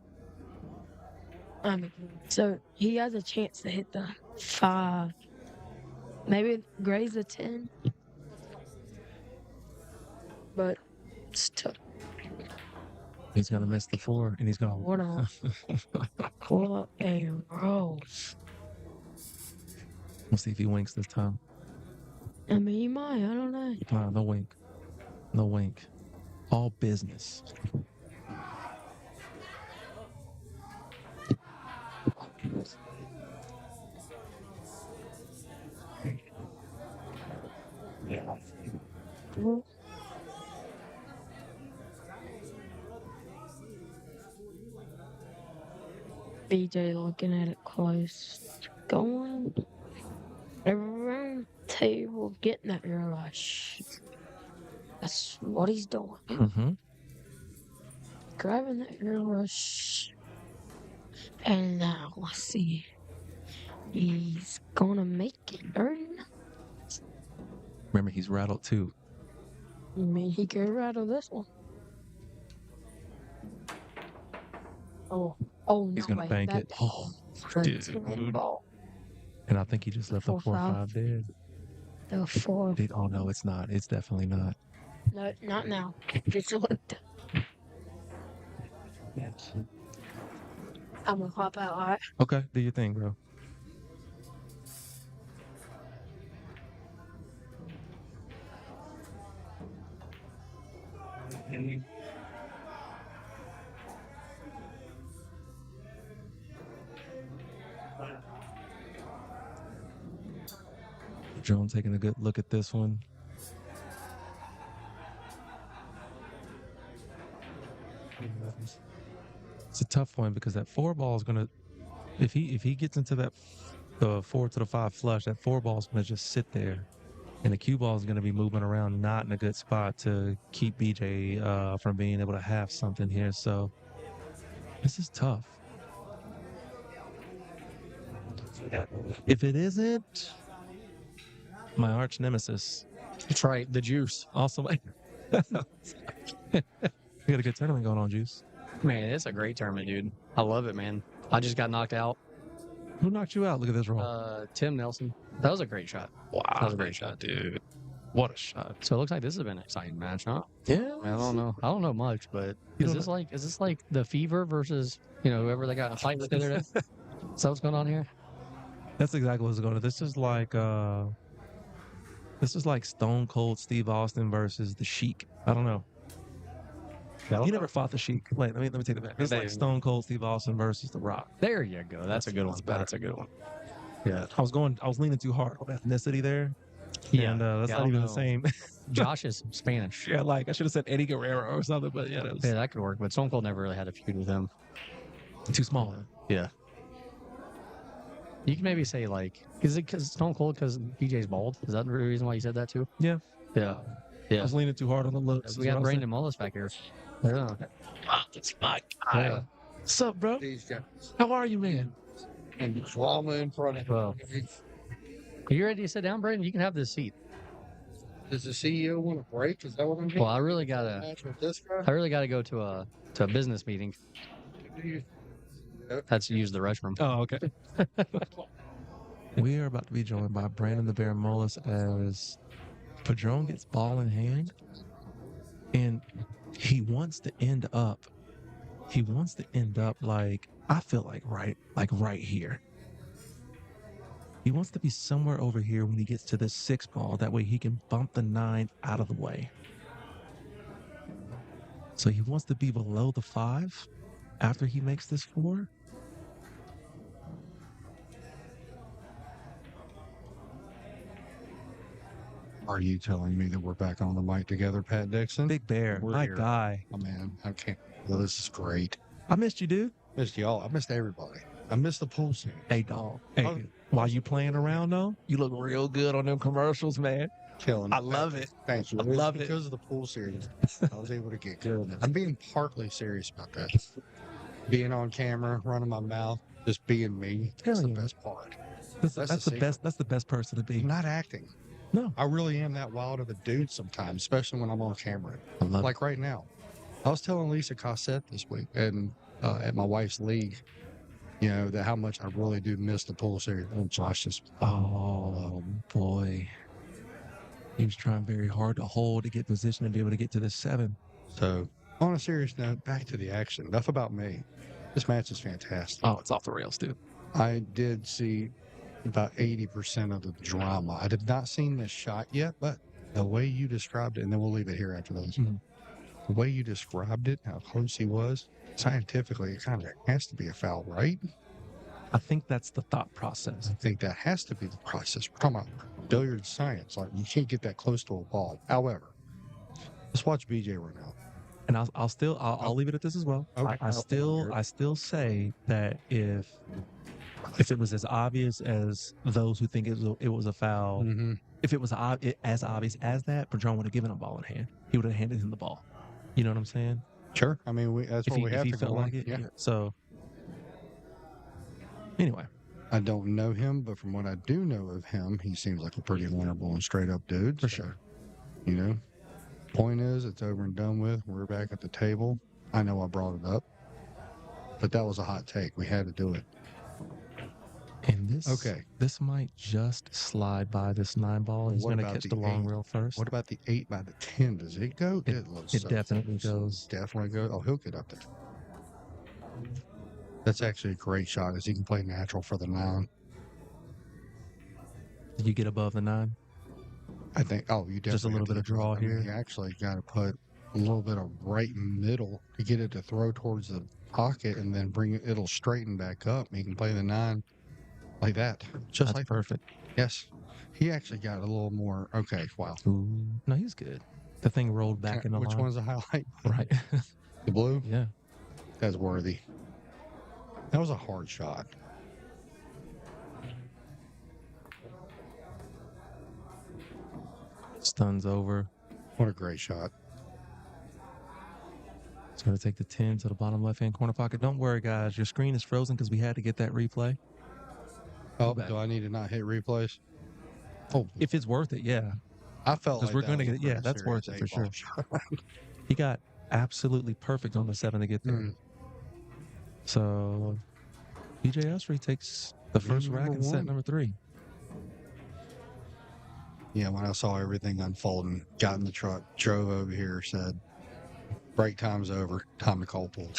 I mean, so he has a chance to hit the 5. Maybe graze the 10. But it's tough. He's gonna miss the 4 and he's gonna pull up and roll. We'll see if he winks this time. I mean, he might. I don't know. No wink. No wink. All business. BJ looking at it close. Going around the table, getting that rear rush. That's what he's doing. Mm-hmm. Grabbing that rear rush. And now, let's see. He's gonna make it early. Remember, he's rattled too. I mean, he could rattle this one. Oh, no. He's gonna bank it. Oh, dude. And I think he just left the 4-5 dead. The 4. Oh no, it's not. It's definitely not. No, not now. Just looked. I'm gonna hop out, alright? Okay, do your thing, bro. Padron taking a good look at this one. It's a tough one because that 4 ball is gonna, if he gets into that 4 to the 5 flush, that 4 ball is gonna just sit there, and the cue ball is gonna be moving around, not in a good spot to keep BJ from being able to have something here. So this is tough. If it isn't my arch nemesis, That's right, the juice. also, we got a good tournament going on, Juice. Man, it's a great tournament, dude. I love it, man. I just got knocked out. Who knocked you out? Look at this roll. Tim Nelson. That was a great shot. Wow, That was a great shot, dude. What a shot. So it looks like this has been an exciting match, huh? Yeah. I don't know. I don't know much, but You is don't this like the Fever versus whoever they got in a fight with the other day? Is that what's going on here? That's exactly what's going on. This is like Stone Cold Steve Austin versus the Sheik. I don't know. He never fought the Sheik. Wait, let me take it back. It's like Stone Cold Steve Austin versus The Rock. There you go. That's a good one. That's a good one. Yeah. I was leaning too hard on ethnicity there. Yeah. And that's Yeah, I not don't even know. the same. Josh is Spanish. Yeah, like I should have said Eddie Guerrero or something, but yeah, that was Yeah, that could work. But Stone Cold never really had a feud with him. too small. Yeah. You can maybe say like, is it because Stone Cold because BJ's bald? Is that the reason why you said that too? Yeah. Yeah. I Yeah. was leaning too hard on the looks. We got Brandon Mullis back here. Yeah. It's my guy. Yeah. What's up, bro? These guys. How are you, man? And drama in front of Well, are you ready to sit down, Brandon? You can have this seat. Does the CEO want a break? Is that what I'm doing? Well, I really gotta With this guy? go to a business meeting. That's to use the restroom. Oh, okay. We are about to be joined by Brandon the Bear Mullis as Padron gets ball in hand, and he wants to end up. He wants to end up like I feel like right here. He wants to be somewhere over here when he gets to the 6 ball. That way he can bump the 9 out of the way. So he wants to be below the 5 after he makes this 4. Are you telling me that we're back on the mic together, Pat Dixon? Big Bear, We're my here. guy. Oh, man. I can't. Well, this is great. I missed you, dude. Missed y'all. I missed everybody. I missed the pool scene. Hey, dog. Hey, Oh. while you playing around, though, you look real good on them commercials, man. Killing I love it. Thank you. I It was love it. because of the pool series. I was able to get good. I'm being partly serious about that. Being on camera, running my mouth, just being me. That's Hell the yeah. best part. That's That's the the secret. best. That's the best person to be. I'm not acting. No. I really am that wild of a dude sometimes, especially when I'm on camera. I love Like right now. I was telling Lisa Cossette this week and at my wife's league, that how much I really do miss the pool series. And Josh just, Oh boy, he was trying very hard to hold to get position and be able to get to the 7. so on a serious note, back to the action. Enough about me. This match is fantastic. Oh, it's off the rails, dude. I did see about 80% of the drama. I did not see this shot yet, but the way you described it, and then we'll leave it here after this. Mhm. The way you described it, how close he was, scientifically, it kind of has to be a foul, right? I think that's the thought process. I think that has to be the process. We're talking about billiard science. Like, you can't get that close to a ball. However, let's watch BJ run out. And I'll leave it at this as well. Okay. I still say that if it was as obvious as those who think it was a foul, Mm-hmm. if it was as obvious as that, Padron would have given him ball in hand. He would have handed him the ball. You know what I'm saying? Sure. I mean, that's If what we he have to felt go like on. it. Yeah. Yeah. So anyway, I don't know him, but from what I do know of him, he seems like a pretty honorable and straight up dude. For So, sure. Point is, it's over and done with. We're back at the table. I know I brought it up, but that was a hot take. We had to do it. and Okay. this might just slide by this 9 ball. He's What going to about catch the the long 8? reel first. What about the 8 by the 10? Does it go? It looks definitely goes. Definitely goes. Oh, he'll get up there. That's actually a great shot, as he can play natural for the 9. Did you get above the 9? I think. Oh, you definitely Just a little have to bit of get draw I mean, here. You actually got to put a little bit of right middle to get it to throw towards the pocket, and then bring it. It'll straighten back up. He can play the 9 like that, just That's like perfect. Yes. He actually got a little more. Okay. Wow. Ooh. No, he's good. The thing rolled back in the Which line. one's the highlight? Right. The blue? Yeah. That's worthy. That was a hard shot. Stuns over. What a great shot. It's going to take the 10 to the bottom left-hand corner pocket. Don't worry, guys. Your screen is frozen because we had to get that replay. Oh, do I need to not hit replays? Oh, if it's worth it, yeah. I felt like we're going to get it. Yeah, that's worth it for sure. He got absolutely perfect on the 7 to get there. So BJ Ussery takes the first rack in set number 3. Yeah, when I saw everything unfolding, got in the truck, drove over here, said, break time's over, time to call pool.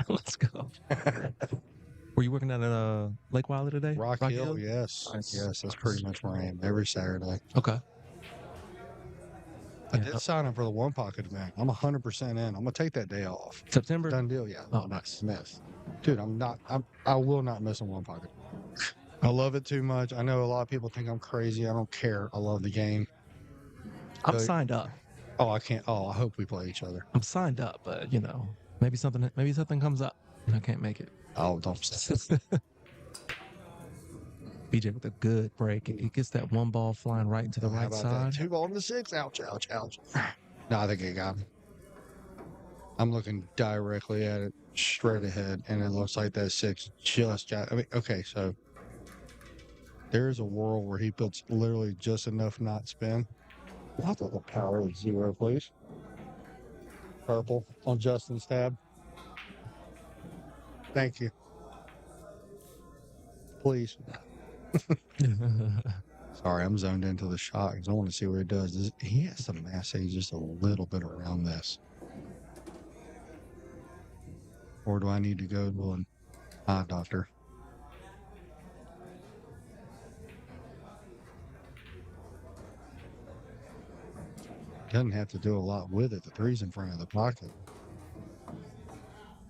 Let's go. Were you working at Lake Wiley today? Rock Hill, yes. Nice. Yes, that's pretty much where I am every Saturday. Okay. I did sign up for the One Pocket event. I'm 100% in. I'm going to take that day off. September? Done deal, yeah. Oh, nice. Miss. Dude, I will not miss a One Pocket. I love it too much. I know a lot of people think I'm crazy. I don't care. I love the game. I'm signed up. Oh, I can't. Oh, I hope we play each other. I'm signed up, but maybe something comes up and I can't make it. Oh, don't. BJ with a good break. He gets that one ball flying right into the right side. 2 ball in the 6. Ouch, ouch, ouch. No, I think it got me. I'm looking directly at it, straight ahead, and it looks like that 6 just got. I mean, okay, so there is a world where he puts literally just enough not spin. Not the power of 0, please. Purple on Justin's tab. Thank you. Please. Sorry, I'm zoned into the shot because I want to see what it does. He has to mass just a little bit around this. Or do I need to go to an eye doctor? Doesn't have to do a lot with it. The 3's in front of the pocket.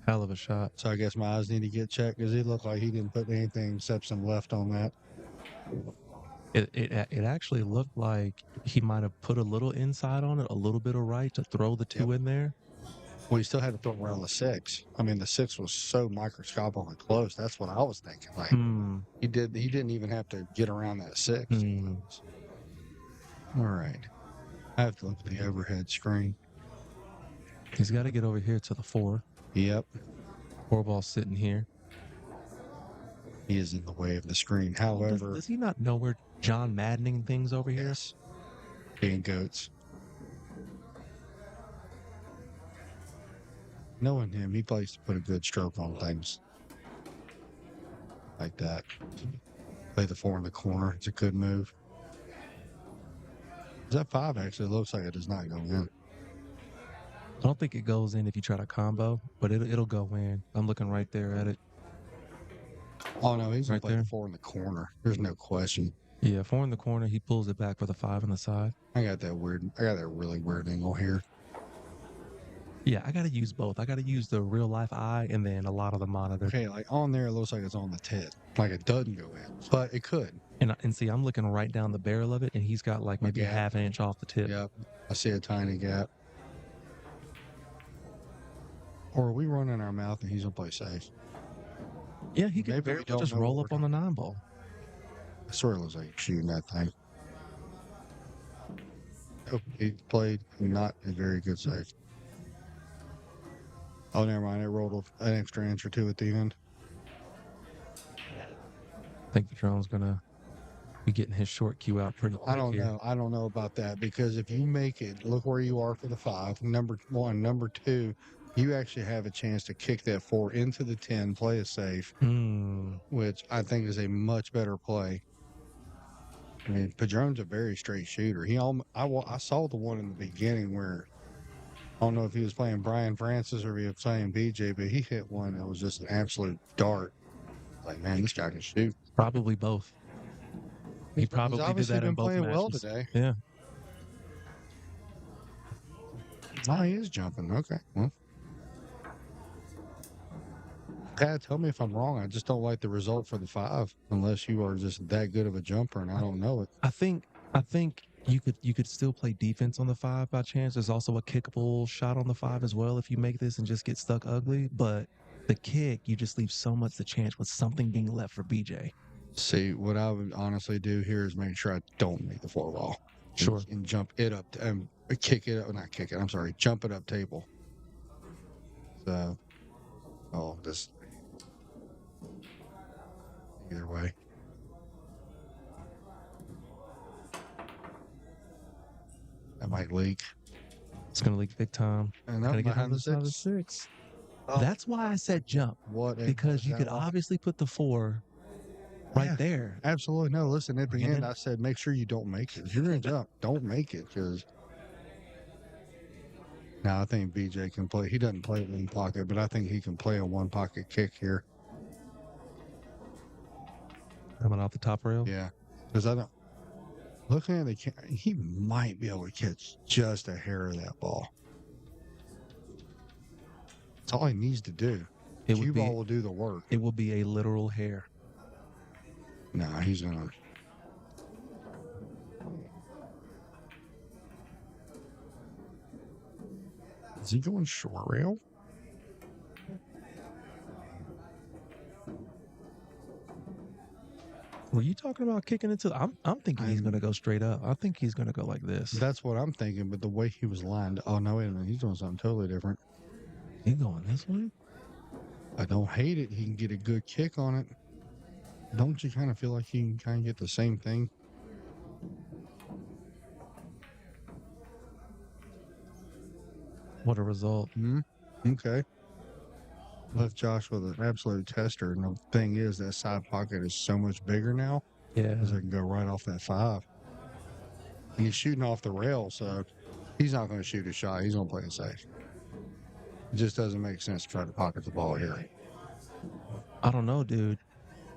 Hell of a shot. So I guess my eyes need to get checked because it looked like he didn't put anything except some left on that. It actually looked like he might have put a little inside on it, a little bit of right to throw the 2 in there. Well, he still had to throw around the 6. I mean, the 6 was so microscopically close. That's what I was thinking. Like he didn't even have to get around that 6. All right. I have to look at the overhead screen. He's got to get over here to the 4. Yep. 4 ball sitting here. He is in the way of the screen. However, does he not know we're John Maddening things over here? Yes. Being goats. Knowing him, he plays to put a good stroke on things. Like that. Play the 4 in the corner. It's a good move. That 5 actually looks like it does not go in. I don't think it goes in if you try to combo, but it'll go in. I'm looking right there at it. Oh, no, he's going right to play there. the 4 in the corner. There's no question. Yeah, 4 in the corner. He pulls it back for the 5 on the side. I got that really weird angle here. Yeah, I got to use both. I got to use the real life eye and then a lot of the monitor. Okay, like on there, it looks like it's on the tip. Like it doesn't go in, but it could. And see, I'm looking right down the barrel of it, and he's got like maybe a half an inch off the tip. Yep, I see a tiny gap. Or are we running our mouth and he's going to play safe? Yeah, he could Maybe we don't just know roll what up on the 9 ball. It sort of looks like shooting that thing. Oh, he played not a very good save. Oh, never mind. It rolled an extra inch or 2 at the end. I think the drone's going to be getting his short cue out pretty quick. I don't know. I don't know about that because if you make it, look where you are for the 5. Number 1. Number 2, you actually have a chance to kick that 4 into the 10, play a safe, which I think is a much better play. I mean, Padron's a very straight shooter. I saw the one in the beginning where I don't know if he was playing Brian Francis or if he was playing BJ, but he hit one that was just an absolute dart. Like, man, this guy can shoot. Probably both. He probably did that in both playing matches. well today. Yeah. Oh, he is jumping. Okay. Well, Pat, tell me if I'm wrong. I just don't like the result for the 5 unless you are just that good of a jumper and I don't know it. I think you could still play defense on the 5 by chance. There's also a kickable shot on the 5 as well if you make this and just get stuck ugly. But the kick, you just leave so much to chance with something being left for BJ. See, what I would honestly do here is make sure I don't make the 4 ball. Sure. And jump it up, kick it up, not kick it, I'm sorry, jump it up table. So, this, either way. That might leak. It's going to leak big time. And Gotta I'm get behind on the the 6. 6. Oh, That's why I said jump. Because you could obviously put the 4 right there. Absolutely. No, listen, at the end, I said, make sure you don't make it. If you're going to jump, don't make it. Because now I think BJ can play. He doesn't play one pocket, but I think he can play a 1 pocket kick here. Coming off the top rail? Yeah. Because I don't. Looking at he might be able to catch just a hair of that ball. That's all he needs to do. Cue ball will do the work. It will be a literal hair. Nah, he's gonna. Is he going short rail? Were you talking about kicking it to? I'm thinking he's going to go straight up. I think he's going to go like this. That's what I'm thinking, but the way he was lined. Oh, no, wait a minute. He's doing something totally different. He's going this way? I don't hate it. He can get a good kick on it. Don't you kind of feel like he can kind of get the same thing? What a result. Okay. Left Josh with an absolute tester. And the thing is, that side pocket is so much bigger now. Yeah. Because it can go right off that 5. And he's shooting off the rail, so he's not going to shoot a shot. He's going to play it safe. It just doesn't make sense to try to pocket the ball here. I don't know, dude.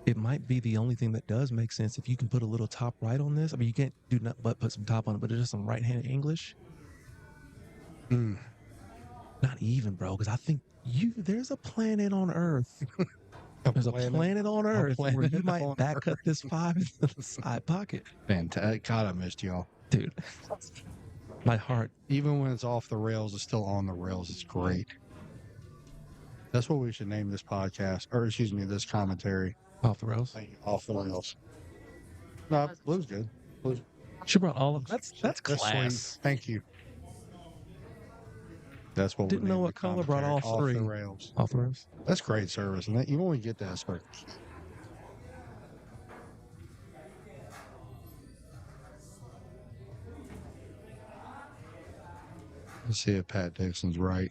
It might be the only thing that does make sense if you can put a little top right on this. I mean, you can't do nothing but put some top on it, but it's just some right-handed English. Not even, bro, because I think there's a planet on Earth. There's a planet on Earth where you might back cut this 5 into the side pocket. Fantastic. God, I missed y'all. Dude, my heart. Even when it's off the rails, it's still on the rails. It's great. That's what we should name this podcast, or excuse me, this commentary. Off the rails? Off the rails. No, blue's good. Blue's. She brought all of that's class. Sweet. Thank you. That's what Didn't know what color brought all 3. Off the rails. Off the rails. That's great service, and you only get that spec. Let's see if Pat Dixon's right,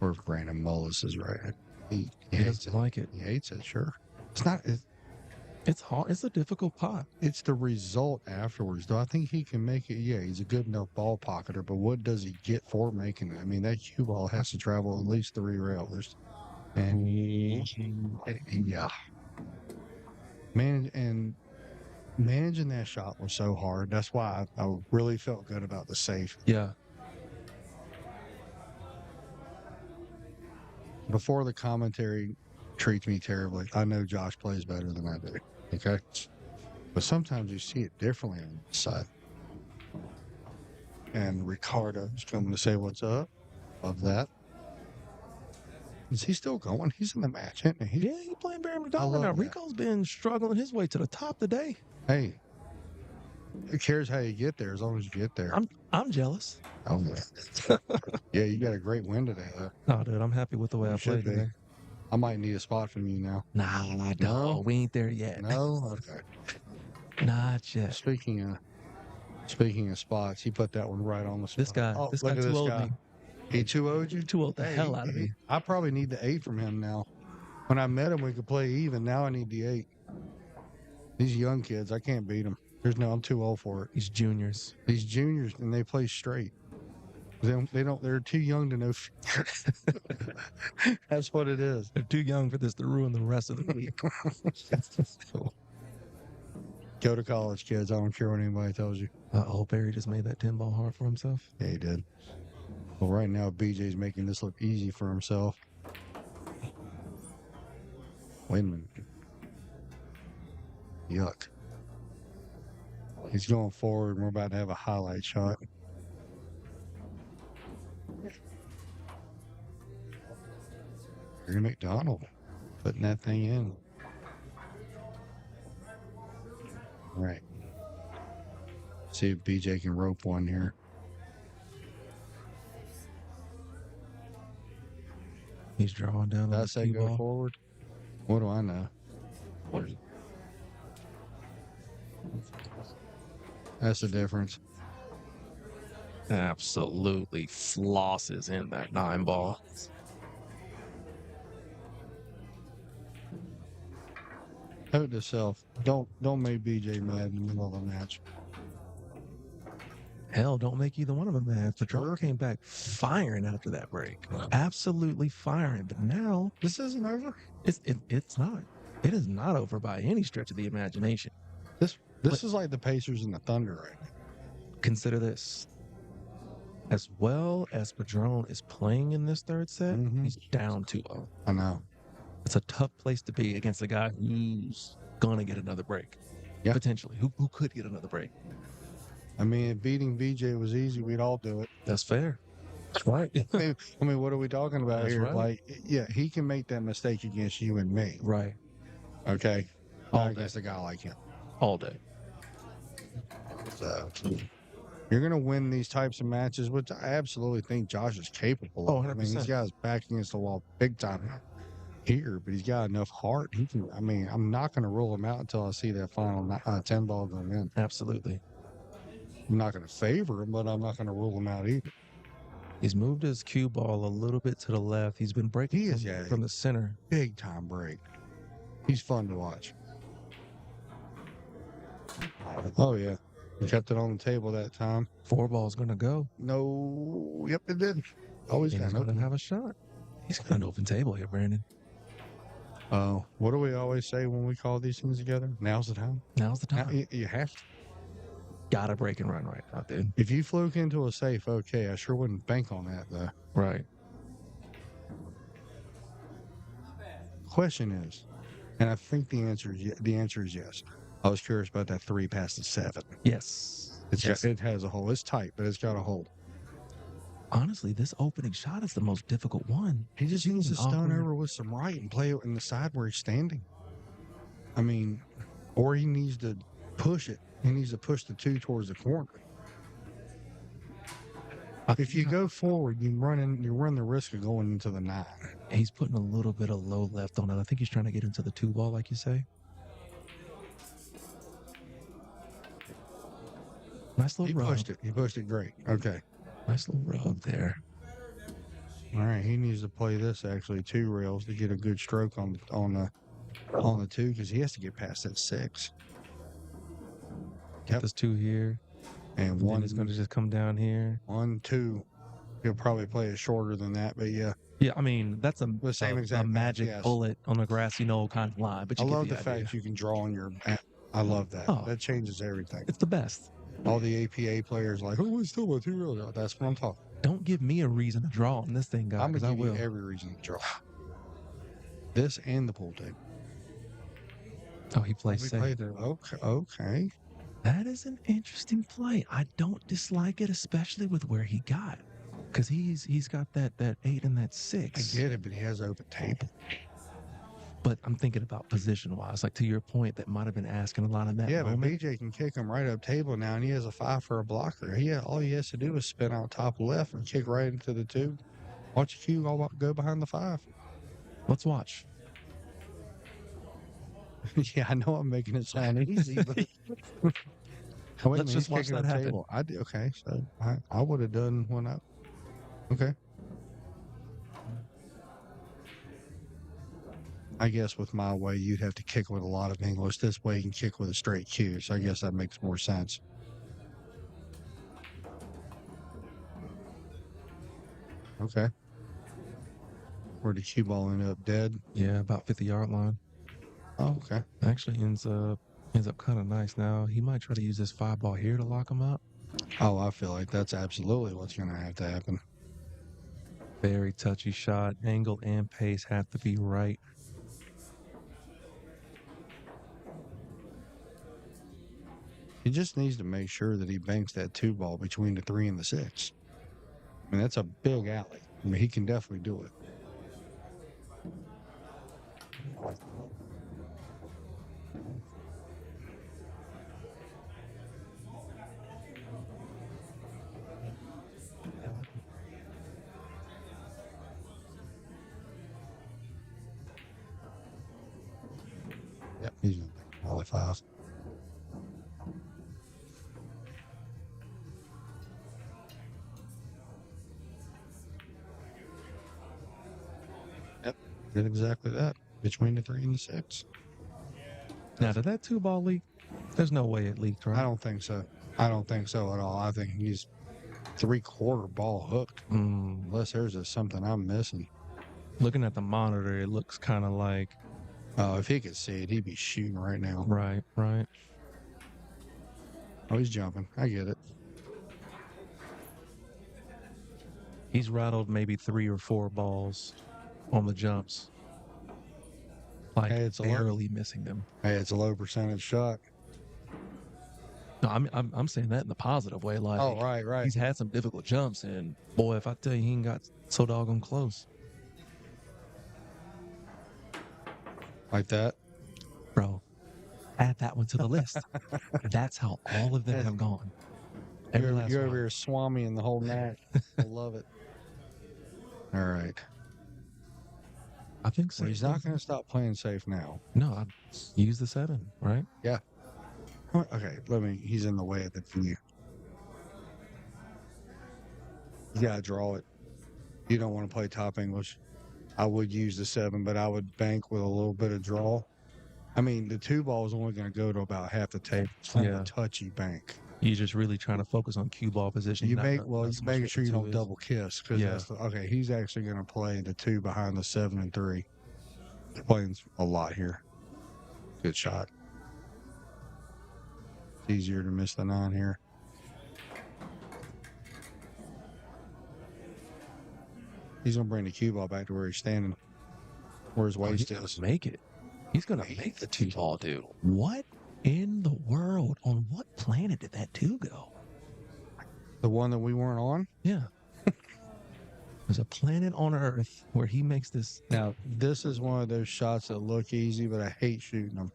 or if Brandon Mullis is right. He doesn't like it. He hates it. Sure. It's not. It's hard. It's a difficult pot. It's the result afterwards. Do I think he can make it? Yeah, he's a good enough ball pocketer, but what does he get for making it? I mean, that cue ball has to travel at least 3 railers. And yeah. Managing that shot was so hard. That's why I really felt good about the safe. Yeah. Before the commentary treats me terribly, I know Josh plays better than I do. Okay? But sometimes you see it differently on the side. And Ricardo's coming to say what's up of that. Is he still going? He's in the match, isn't he? Yeah, he's playing Barry McDonald now. Rico's been struggling his way to the top today. Hey, who cares how you get there as long as you get there? I'm jealous. Oh, yeah. Yeah, you got a great win today, though. Oh, dude, I'm happy with the way I played today. I might need a spot from you now. Nah, I don't. No? We ain't there yet. No? Okay. Not yet. Speaking of spots, he put that one right on the spot. This guy too old me. He too owed you? Too old the hell out of me. I probably need the 8 from him now. When I met him, we could play even. Now I need the 8. These young kids, I can't beat them. I'm too old for it. These juniors, and they play straight. They're too young to know. That's what it is. They're too young for this to ruin the rest of the week. Go to college, kids. I don't care what anybody tells you. Barry just made that 10 ball hard for himself. Yeah, he did. Well, right now, BJ's making this look easy for himself. Wait a minute. Yuck. He's going forward, and we're about to have a highlight shot. You're McDonald putting that thing in. All right. See if BJ can rope one here. He's drawing down. Did on I the say cue go ball. forward? What do I know? That's the difference. Absolutely flosses in that 9 ball. Note to self, don't make BJ mad in the middle of the match. Hell, don't make either one of them mad. Padron came back firing after that break. Absolutely firing. But now This isn't over. It's not. It is not over by any stretch of the imagination. This is like the Pacers and the Thunder right now. Consider this. As well as Padron is playing in this third set, he's down 2-0. I know. It's a tough place to be against a guy who's gonna get another break. Yeah. Potentially. Who could get another break? I mean, if beating BJ was easy, we'd all do it. That's fair. That's right. I mean, what are we talking about That's here? right. Like, yeah, he can make that mistake against you and me. Right. Okay. All Not day. against a guy like him. All day. So you're gonna win these types of matches, which I absolutely think Josh is capable of. I mean, he's 100%. got his back against the wall big time here, but he's got enough heart. He can. I mean, I'm not gonna rule him out until I see that final 10 ball going in. Absolutely. I'm not gonna favor him, but I'm not gonna rule him out either. He's moved his cue ball a little bit to the left. He's been breaking He is, yeah. from the center. Big time break. He's fun to watch. Oh yeah, he kept it on the table that time. 4 ball's gonna go. No, yep, it did. Always He's got gonna open. have a shot. He's got an open table here, Brandon. What do we always say when we call these things together? Now's the time. Now's the Now, time. you have to. Gotta break and run right now, dude. If you fluke into a safe, okay, I sure wouldn't bank on that though. Right. Question is, and I think the answer is yes. I was curious about that 3 past the 7. Yes. It has a hole. It's tight, but it's got a hole. Honestly, this opening shot is the most difficult one. He just needs to stun awkward. over with some right and play it in the side where he's standing. I mean, or he needs to push it. He needs to push the 2 towards the corner. If you go forward, you run the risk of going into the 9. He's putting a little bit of low left on it. I think he's trying to get into the 2 ball, like you say. Nice little rub. He pushed it great. Okay. Nice little rub there. All right. He needs to play this actually 2 rails to get a good stroke on the 2 because he has to get past that 6. Get this 2 here. And And one one is going to just come down here. 1, 2. He'll probably play it shorter than that, but yeah. Yeah, I mean, that's The same a exact magic yes. bullet on a grassy knoll kind of line. But I you get love the idea. fact you can draw on your. I love that. Oh. That changes everything. It's the best. All the APA players like, oh, it's still a 2 rails. That's what I'm talking. Don't give me a reason to draw on this thing, guys. I'm Because I gonna give will. you every reason to draw. This and the pool table. Oh, he plays We safe. played it. Okay. That is an interesting play. I don't dislike it, especially with where he got. Because he's got that 8 and that I 6. get it, but he has open table. But I'm thinking about position-wise. Like, to your point, that might have been asking a lot in that Yeah, but moment. BJ can kick him right up table now, and he has a 5 for a blocker. All he has to do is spin out top left and kick right into the 2. Watch the cue go behind the 5. Let's watch. Yeah, I know I'm making it sound easy, but Let's just watch that happen. Table. I did, okay, so I would have done one up. Okay. I guess with my way, you'd have to kick with a lot of English. This way, you can kick with a straight cue, so I guess that makes more sense. Okay. Where'd the cue ball end up? Dead? Yeah, about 50-yard line. Oh, okay. Actually ends up kind of nice. Now, he might try to use this 5 ball here to lock him up. Oh, I feel like that's absolutely what's going to have to happen. Very touchy shot. Angle and pace have to be right. He just needs to make sure that he banks that 2 ball between the 3 and the 6. I mean, that's a big alley. I mean, he can definitely do it. Yep, he's going to alley 5. Yep, did exactly that. Between the 3 and the 6. Now, did that 2 ball leak? There's no way it leaked, right? I don't think so. I don't think so at all. I think he's 3/4 ball hooked. Unless there's something I'm missing. Looking at the monitor, it looks kind of like. Oh, if he could see it, he'd be shooting right now. Right, right. Oh, he's jumping. I get it. He's rattled maybe 3 or 4 balls on the jumps. Like, Hey, it's barely missing them. Hey, it's a low percentage shot. No, I'm saying that in the positive way. Like, Oh, right. He's had some difficult jumps, and boy, if I tell you, he ain't got so doggone close. Like that? Bro, add that one to the list. That's how all of them have gone. You're over here swamming the whole night. I love it. All right. I think so. Well, he's not going to stop playing safe now. No, I use the 7, right? Yeah. Okay, he's in the way of the view. You got to draw it. You don't want to play top English. I would use the 7, but I would bank with a little bit of draw. I mean, the 2 ball is only going to go to about half the table. It's kind of a touchy bank. You're just really trying to focus on cue ball position. You making sure you don't double kiss. Because okay, he's actually going to play the 2 behind the 7 and 3. He's playing a lot here. Good shot. It's easier to miss the 9 here. He's going to bring the cue ball back to where he's standing, where his waist is. Make it. He's going to make the 2 ball, dude. What in the world? On what planet did that 2 go? The one that we weren't on? Yeah. There's a planet on Earth where he makes this. Now, this is one of those shots that look easy, but I hate shooting them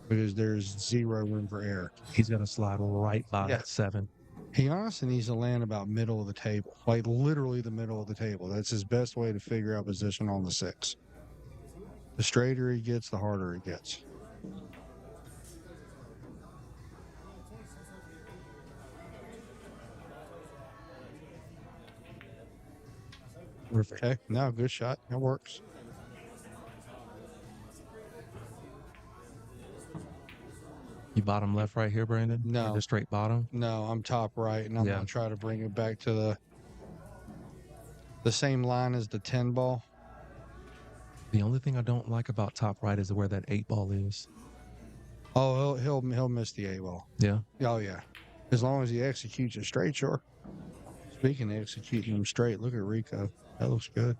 because there's 0 room for error. He's going to slide right by that 7. He honestly needs to land about middle of the table, like literally the middle of the table. That's his best way to figure out position on the 6. The straighter he gets, the harder it gets. Okay, now good shot. That works. You bottom left right here, Brandon? No. Or the straight bottom? No, I'm top right, and I'm going to try to bring it back to the same line as the 10 ball. The only thing I don't like about top right is where that 8 ball is. Oh, he'll miss the 8 ball. Yeah? Oh, yeah. As long as he executes it straight, sure. Speaking of executing them straight, look at Rico. That looks good.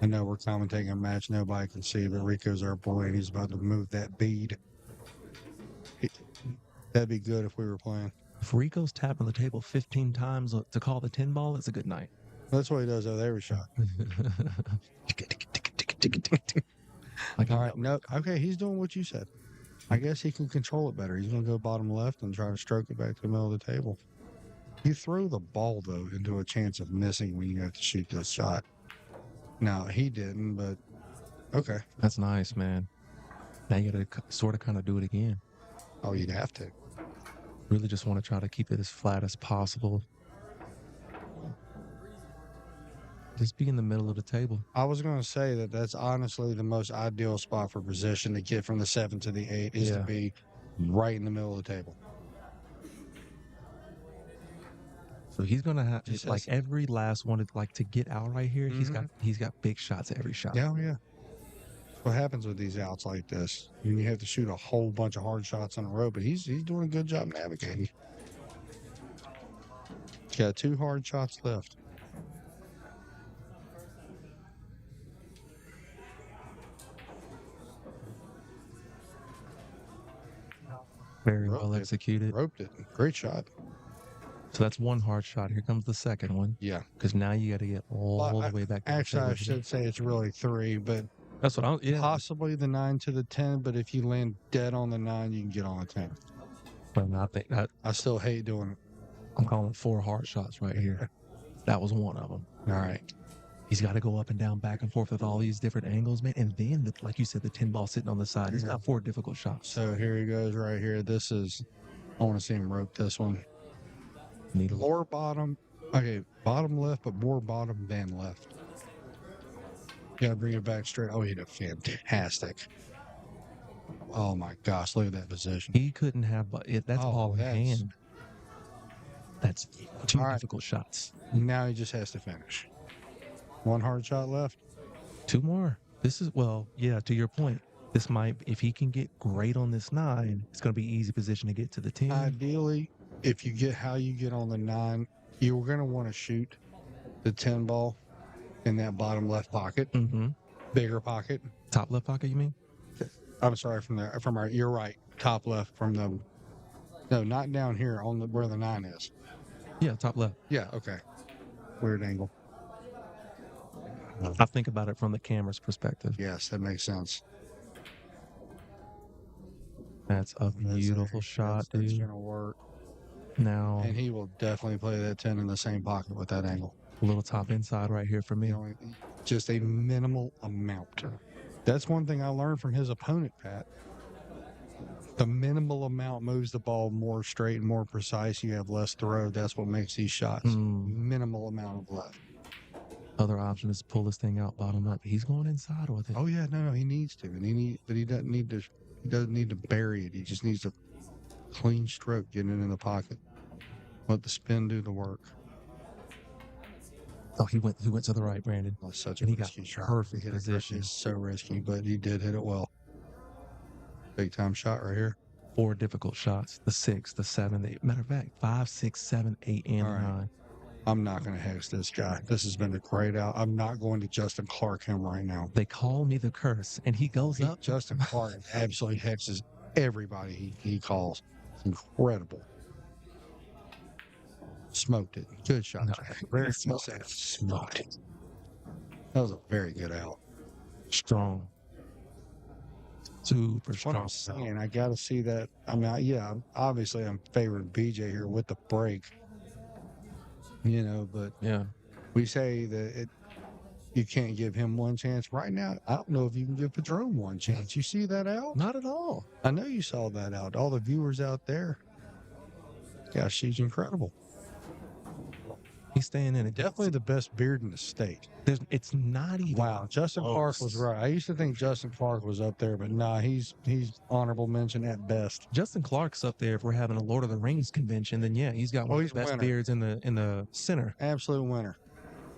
I know we're commentating a match nobody can see, but Rico's our boy, and he's about to move that bead. That'd be good if we were playing. If Rico's tapping the table 15 times to call the 10 ball, it's a good night. That's what he does with every shot. All right, no, okay, he's doing what you said. I guess he can control it better. He's going to go bottom left and try to stroke it back to the middle of the table. You throw the ball, though, into a chance of missing when you have to shoot this shot. Now, he didn't, but okay. That's nice, man. Now you got to sort of kind of do it again. Oh, you'd have to. Really just want to try to keep it as flat as possible. Just be in the middle of the table. I was going to say that that's honestly the most ideal spot for position to get from the 7 to the 8 is to be right in the middle of the table. So he's gonna have like every last one to get out right here. Mm-hmm. He's got big shots at every shot. Yeah, yeah. What happens with these outs like this? You have to shoot a whole bunch of hard shots in a row, but he's doing a good job navigating. He's got 2 hard shots left. Very well executed. Roped it. Great shot. So that's one hard shot. Here comes the second one. Yeah. Because now you got to get all the way back. Actually, I should say it's really 3, but that's what I'm. Yeah. Possibly the 9 to the 10, but if you land dead on the 9, you can get on the 10. But I think that I still hate doing it. I'm calling 4 hard shots right here. That was one of them. All right. He's got to go up and down, back and forth with all these different angles, man. And then, like you said, the 10 ball sitting on the side. He's got 4 difficult shots. So here he goes right here. This is, I want to see him rope this one. More bottom. Okay, bottom left, but more bottom than left. Yeah, bring it back straight. Oh, he did fantastic. Oh my gosh, look at that position. He couldn't have, but that's ball in hand. That's 2 difficult shots. Now he just has to finish. 1 hard shot left. 2 more. This is, well, yeah, to your point. This might, if he can get great on this 9, it's going to be easy position to get to the 10. Ideally, if you get how you get on the 9, you're going to want to shoot the 10 ball in that bottom left pocket. Mm-hmm. Bigger pocket. Top left pocket, you mean? I'm sorry, you're right. Top left from the, no, not down here on where the 9 is. Yeah, top left. Yeah, okay. Weird angle. I think about it from the camera's perspective. Yes, that makes sense. That's a beautiful shot, dude. It's going to work. Now. And he will definitely play that 10 in the same pocket with that angle. A little top inside right here for me. Just a minimal amount. That's one thing I learned from his opponent, Pat. The minimal amount moves the ball more straight and more precise. You have less throw. That's what makes these shots. Minimal amount of left. Other option is pull this thing out bottom up. He's going inside with it. Oh yeah, no, he needs to, and he doesn't need to. He doesn't need to bury it. He just needs a clean stroke, getting it in the pocket. Let the spin do the work. Oh, he went to the right, Brandon. That's such a risky shot. Perfect position. It's so risky, but he did hit it well. Big time shot right here. 4 difficult shots. The 6, the 7, the 8. Matter of fact, 5, 6, 7, 8, and 9. I'm not going to hex this guy. This has been a great out. I'm not going to Justin Clark him right now. They call me the curse, and he goes up. Justin Clark absolutely hexes everybody he calls. It's incredible. Smoked it. Good shot. No, very smoked it. That was a very good out. Strong. Super That's what strong. I'm saying. I got to see that. I mean, obviously I'm favoring BJ here with the break. You know, but yeah, we say that you can't give him one chance. Right now, I don't know if you can give Padron one chance. You see that out? Not at all. I know you saw that out. All the viewers out there. Yeah, she's incredible. He's staying in it. Definitely the best beard in the state. It's not even. Wow, Justin Clark was right. I used to think Justin Clark was up there, but nah, he's honorable mention at best. Justin Clark's up there. If we're having a Lord of the Rings convention, then yeah, he's got one of the best beards in the center. Absolute winner.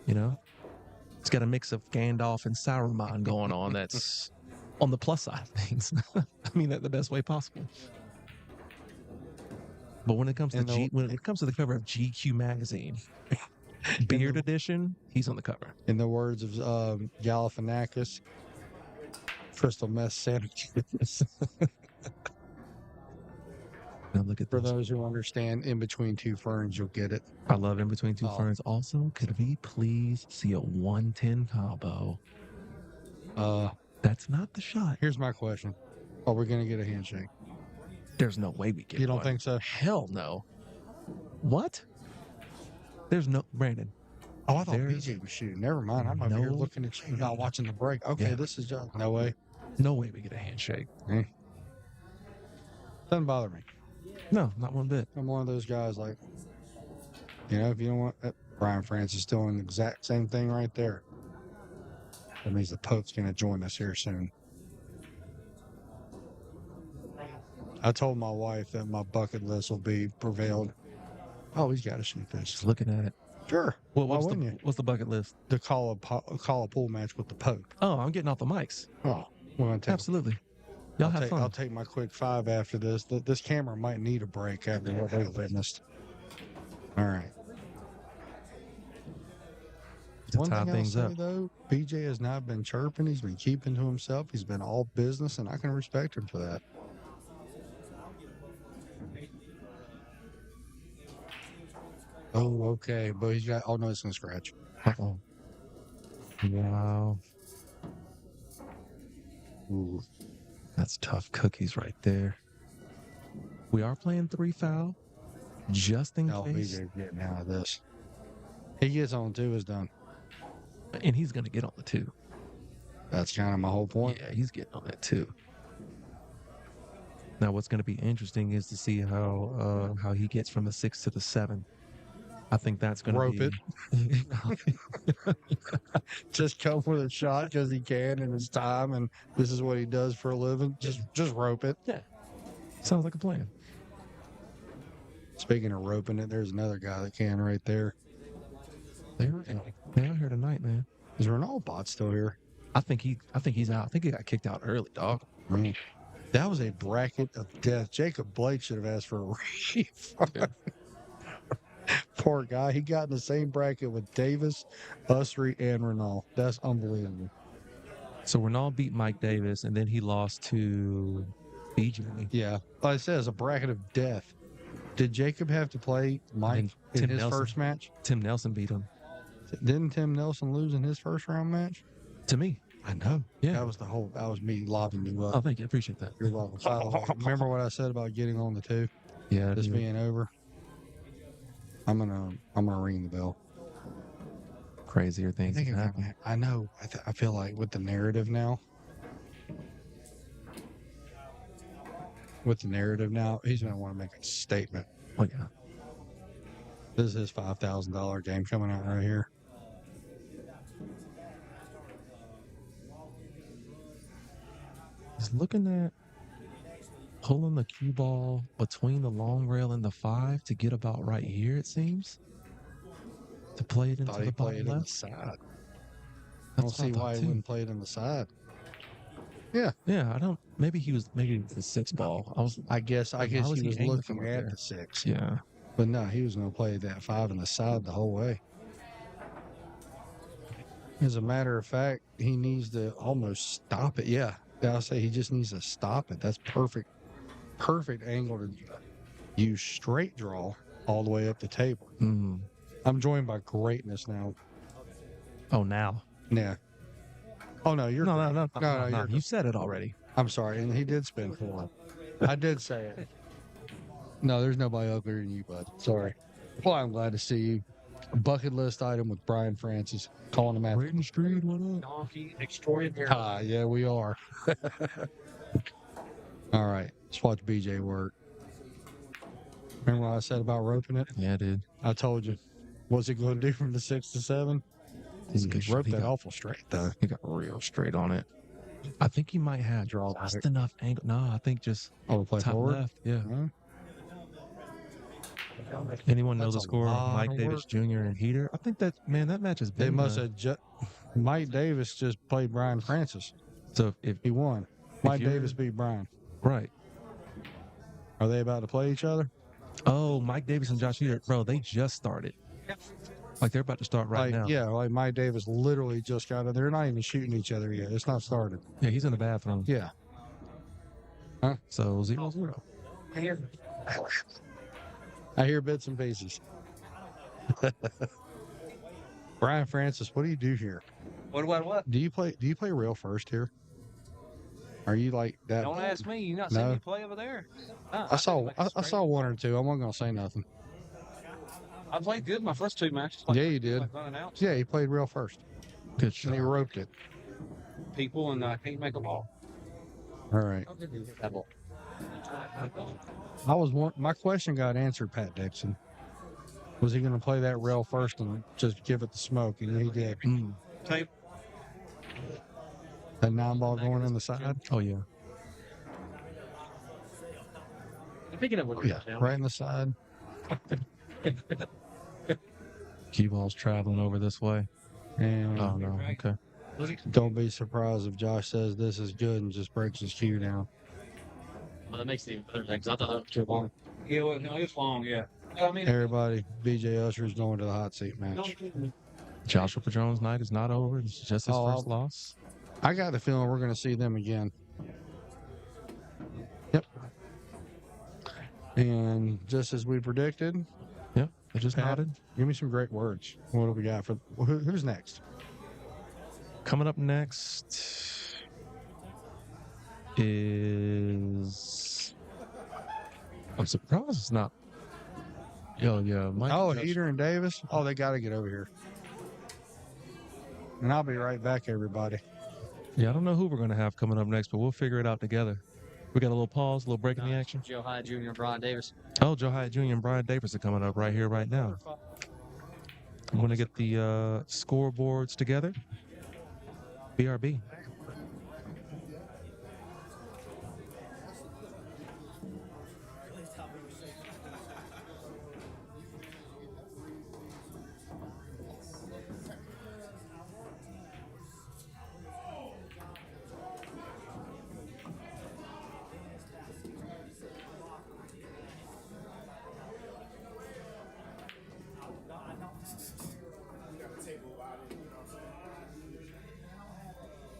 You know, he's got a mix of Gandalf and Saruman going on. That's on the plus side of things. I mean that the best way possible. But when it comes to when it comes to the cover of GQ magazine, Beard Edition, he's on the cover. In the words of Galifianakis, crystal meth sandwiches. Now look at For those who understand, in between 2 ferns, you'll get it. I love in between 2 ferns. Also, could we please see a 110 combo? That's not the shot. Here's my question: are we going to get a handshake? There's no way we get. You don't think so? Hell no. What? There's no Brandon. Oh, I thought BJ was shooting. Never mind. I'm over here looking at you, not watching the break. Okay, this is just no way. No way we get a handshake. Doesn't bother me. No, not one bit. I'm one of those guys like, if you don't want Brian Francis doing the exact same thing right there. That means the Pope's going to join us here soon. I told my wife that my bucket list will be prevailed. Oh, he's got to shoot this. Just looking at it. Sure. Well, what's the bucket list? To call a pool match with the Pope. Oh, I'm getting off the mics. Oh, absolutely. Y'all have fun. I'll take my quick 5 after this. This camera might need a break after what they witnessed. All right. One thing I'll say, though, BJ has not been chirping. He's been keeping to himself. He's been all business, and I can respect him for that. Oh, okay. But he's got. Oh no, it's gonna scratch. Uh-oh. Wow. Ooh. That's tough cookies right there. We are playing 3 foul, just in No, case. BJ's getting out of this. He gets on 2, is done. And he's going to get on the 2. That's kind of my whole point. Yeah, he's getting on that 2. Now, what's going to be interesting is to see how he gets from the 6 to the 7. I think that's going to Rope it. Just come with a shot because he can in his time, and this is what he does for a living. Just rope it. Yeah. Sounds like a plan. Speaking of roping it, there's another guy that can right there. They're out here tonight, man. Is Ronald Bot still here? I think he's out. I think he got kicked out early, dog. That was a bracket of death. Jacob Blake should have asked for a refund. Poor guy. He got in the same bracket with Davis, Ussery, and Ronald. That's unbelievable. So Ronald beat Mike Davis, and then he lost to BJ. Yeah. Like I said, it's a bracket of death. Did Jacob have to play Mike in his first match? Tim Nelson beat him. Didn't Tim Nelson lose in his first round match? To me. I know. Yeah. That was me lobbing you up. Oh, thank you. I appreciate that. You're welcome. By the way, remember what I said about getting on the 2? Yeah. This being over? I'm gonna ring the bell. Crazier things happen. I know. I feel like with the narrative now, he's gonna want to make a statement. Oh yeah. This is his $5,000 game coming out right here. He's looking at pulling the cue ball between the long rail and the 5 to get about right here, it seems. To play it into the bottom left. Side. I don't see why he wouldn't play it in the side. Yeah. Yeah, maybe it's the 6 ball. I guess he was looking at the 6. Yeah. But no, he was going to play that 5 in the side the whole way. As a matter of fact, he needs to almost stop it. Yeah. I'll say he just needs to stop it. That's perfect angle to use straight draw all the way up the table. Mm. I'm joined by greatness now. Oh, now? Yeah. Oh, no, you're... No, you said it already. I'm sorry, and he did spin for him. I did say it. No, there's nobody uglier than you, bud. Sorry. Well, I'm glad to see you. A bucket list item with Brian Francis. Calling him out. Braden Street, what up? Donkey extraordinary. Yeah, we are. All right, let's watch BJ work. Remember what I said about roping it? Yeah, dude. I told you. What's he going to do from the 6 to 7? He roped that awful straight, though. He got real straight on it. I think he might have just enough angle. No, I think just play top forward? left. Yeah. Huh? Anyone know That's the a score of lot Mike of Davis Jr. and Heater? I think that match has been. They must have Mike Davis just played Brian Francis. So if He won. Mike Davis beat Brian. Right. Are they about to play each other? Oh, Mike Davis and Josh Heater, bro, they just started. Like they're about to start right now. Yeah, like Mike Davis literally just got it. They're not even shooting each other yet. It's not started. Yeah, he's in the bathroom. Yeah. So 0-0. I hear bits and pieces. Brian Francis, what do you do here? What? Do you play real first here? Are you like that? Don't ask me. You not No. seen me play over there? I saw one or two. I wasn't gonna say nothing. I played good my first 2 matches. Yeah, you did. Running out. Yeah, he played real first. Good And he shot. roped it. People and I can't make a ball. All right. My question got answered, Pat Dixon. Was he going to play that rail first and just give it the smoke? And he did. Tape. That 9-ball going in the side? Oh yeah. Pick it up with Yeah, right in the side. Cue ball's traveling over this way. And Oh no. Okay. don't be surprised if Josh says this is good and just breaks his cue down. Well, that makes it even better because I thought that was too long. Yeah, well, no, it's long, yeah. I mean, Everybody, BJ Ussery's going to the hot seat match. Joshua Padron's night is not over. It's just his first loss. I got the feeling we're going to see them again. Yep. And just as we predicted, They just Pat, nodded. Give me some great words. What do we got for who's next? Coming up next is I'm surprised it's not. Yeah, Mike. Oh, Heater and Davis. Oh, they got to get over here. And I'll be right back, everybody. Yeah, I don't know who we're going to have coming up next, but we'll figure it out together. We got a little pause, a little break in the action. Joe Hyatt Jr. and Brian Davis. Oh, Joe Hyatt Jr. and Brian Davis are coming up right here, right now. I'm going to get the scoreboards together. BRB.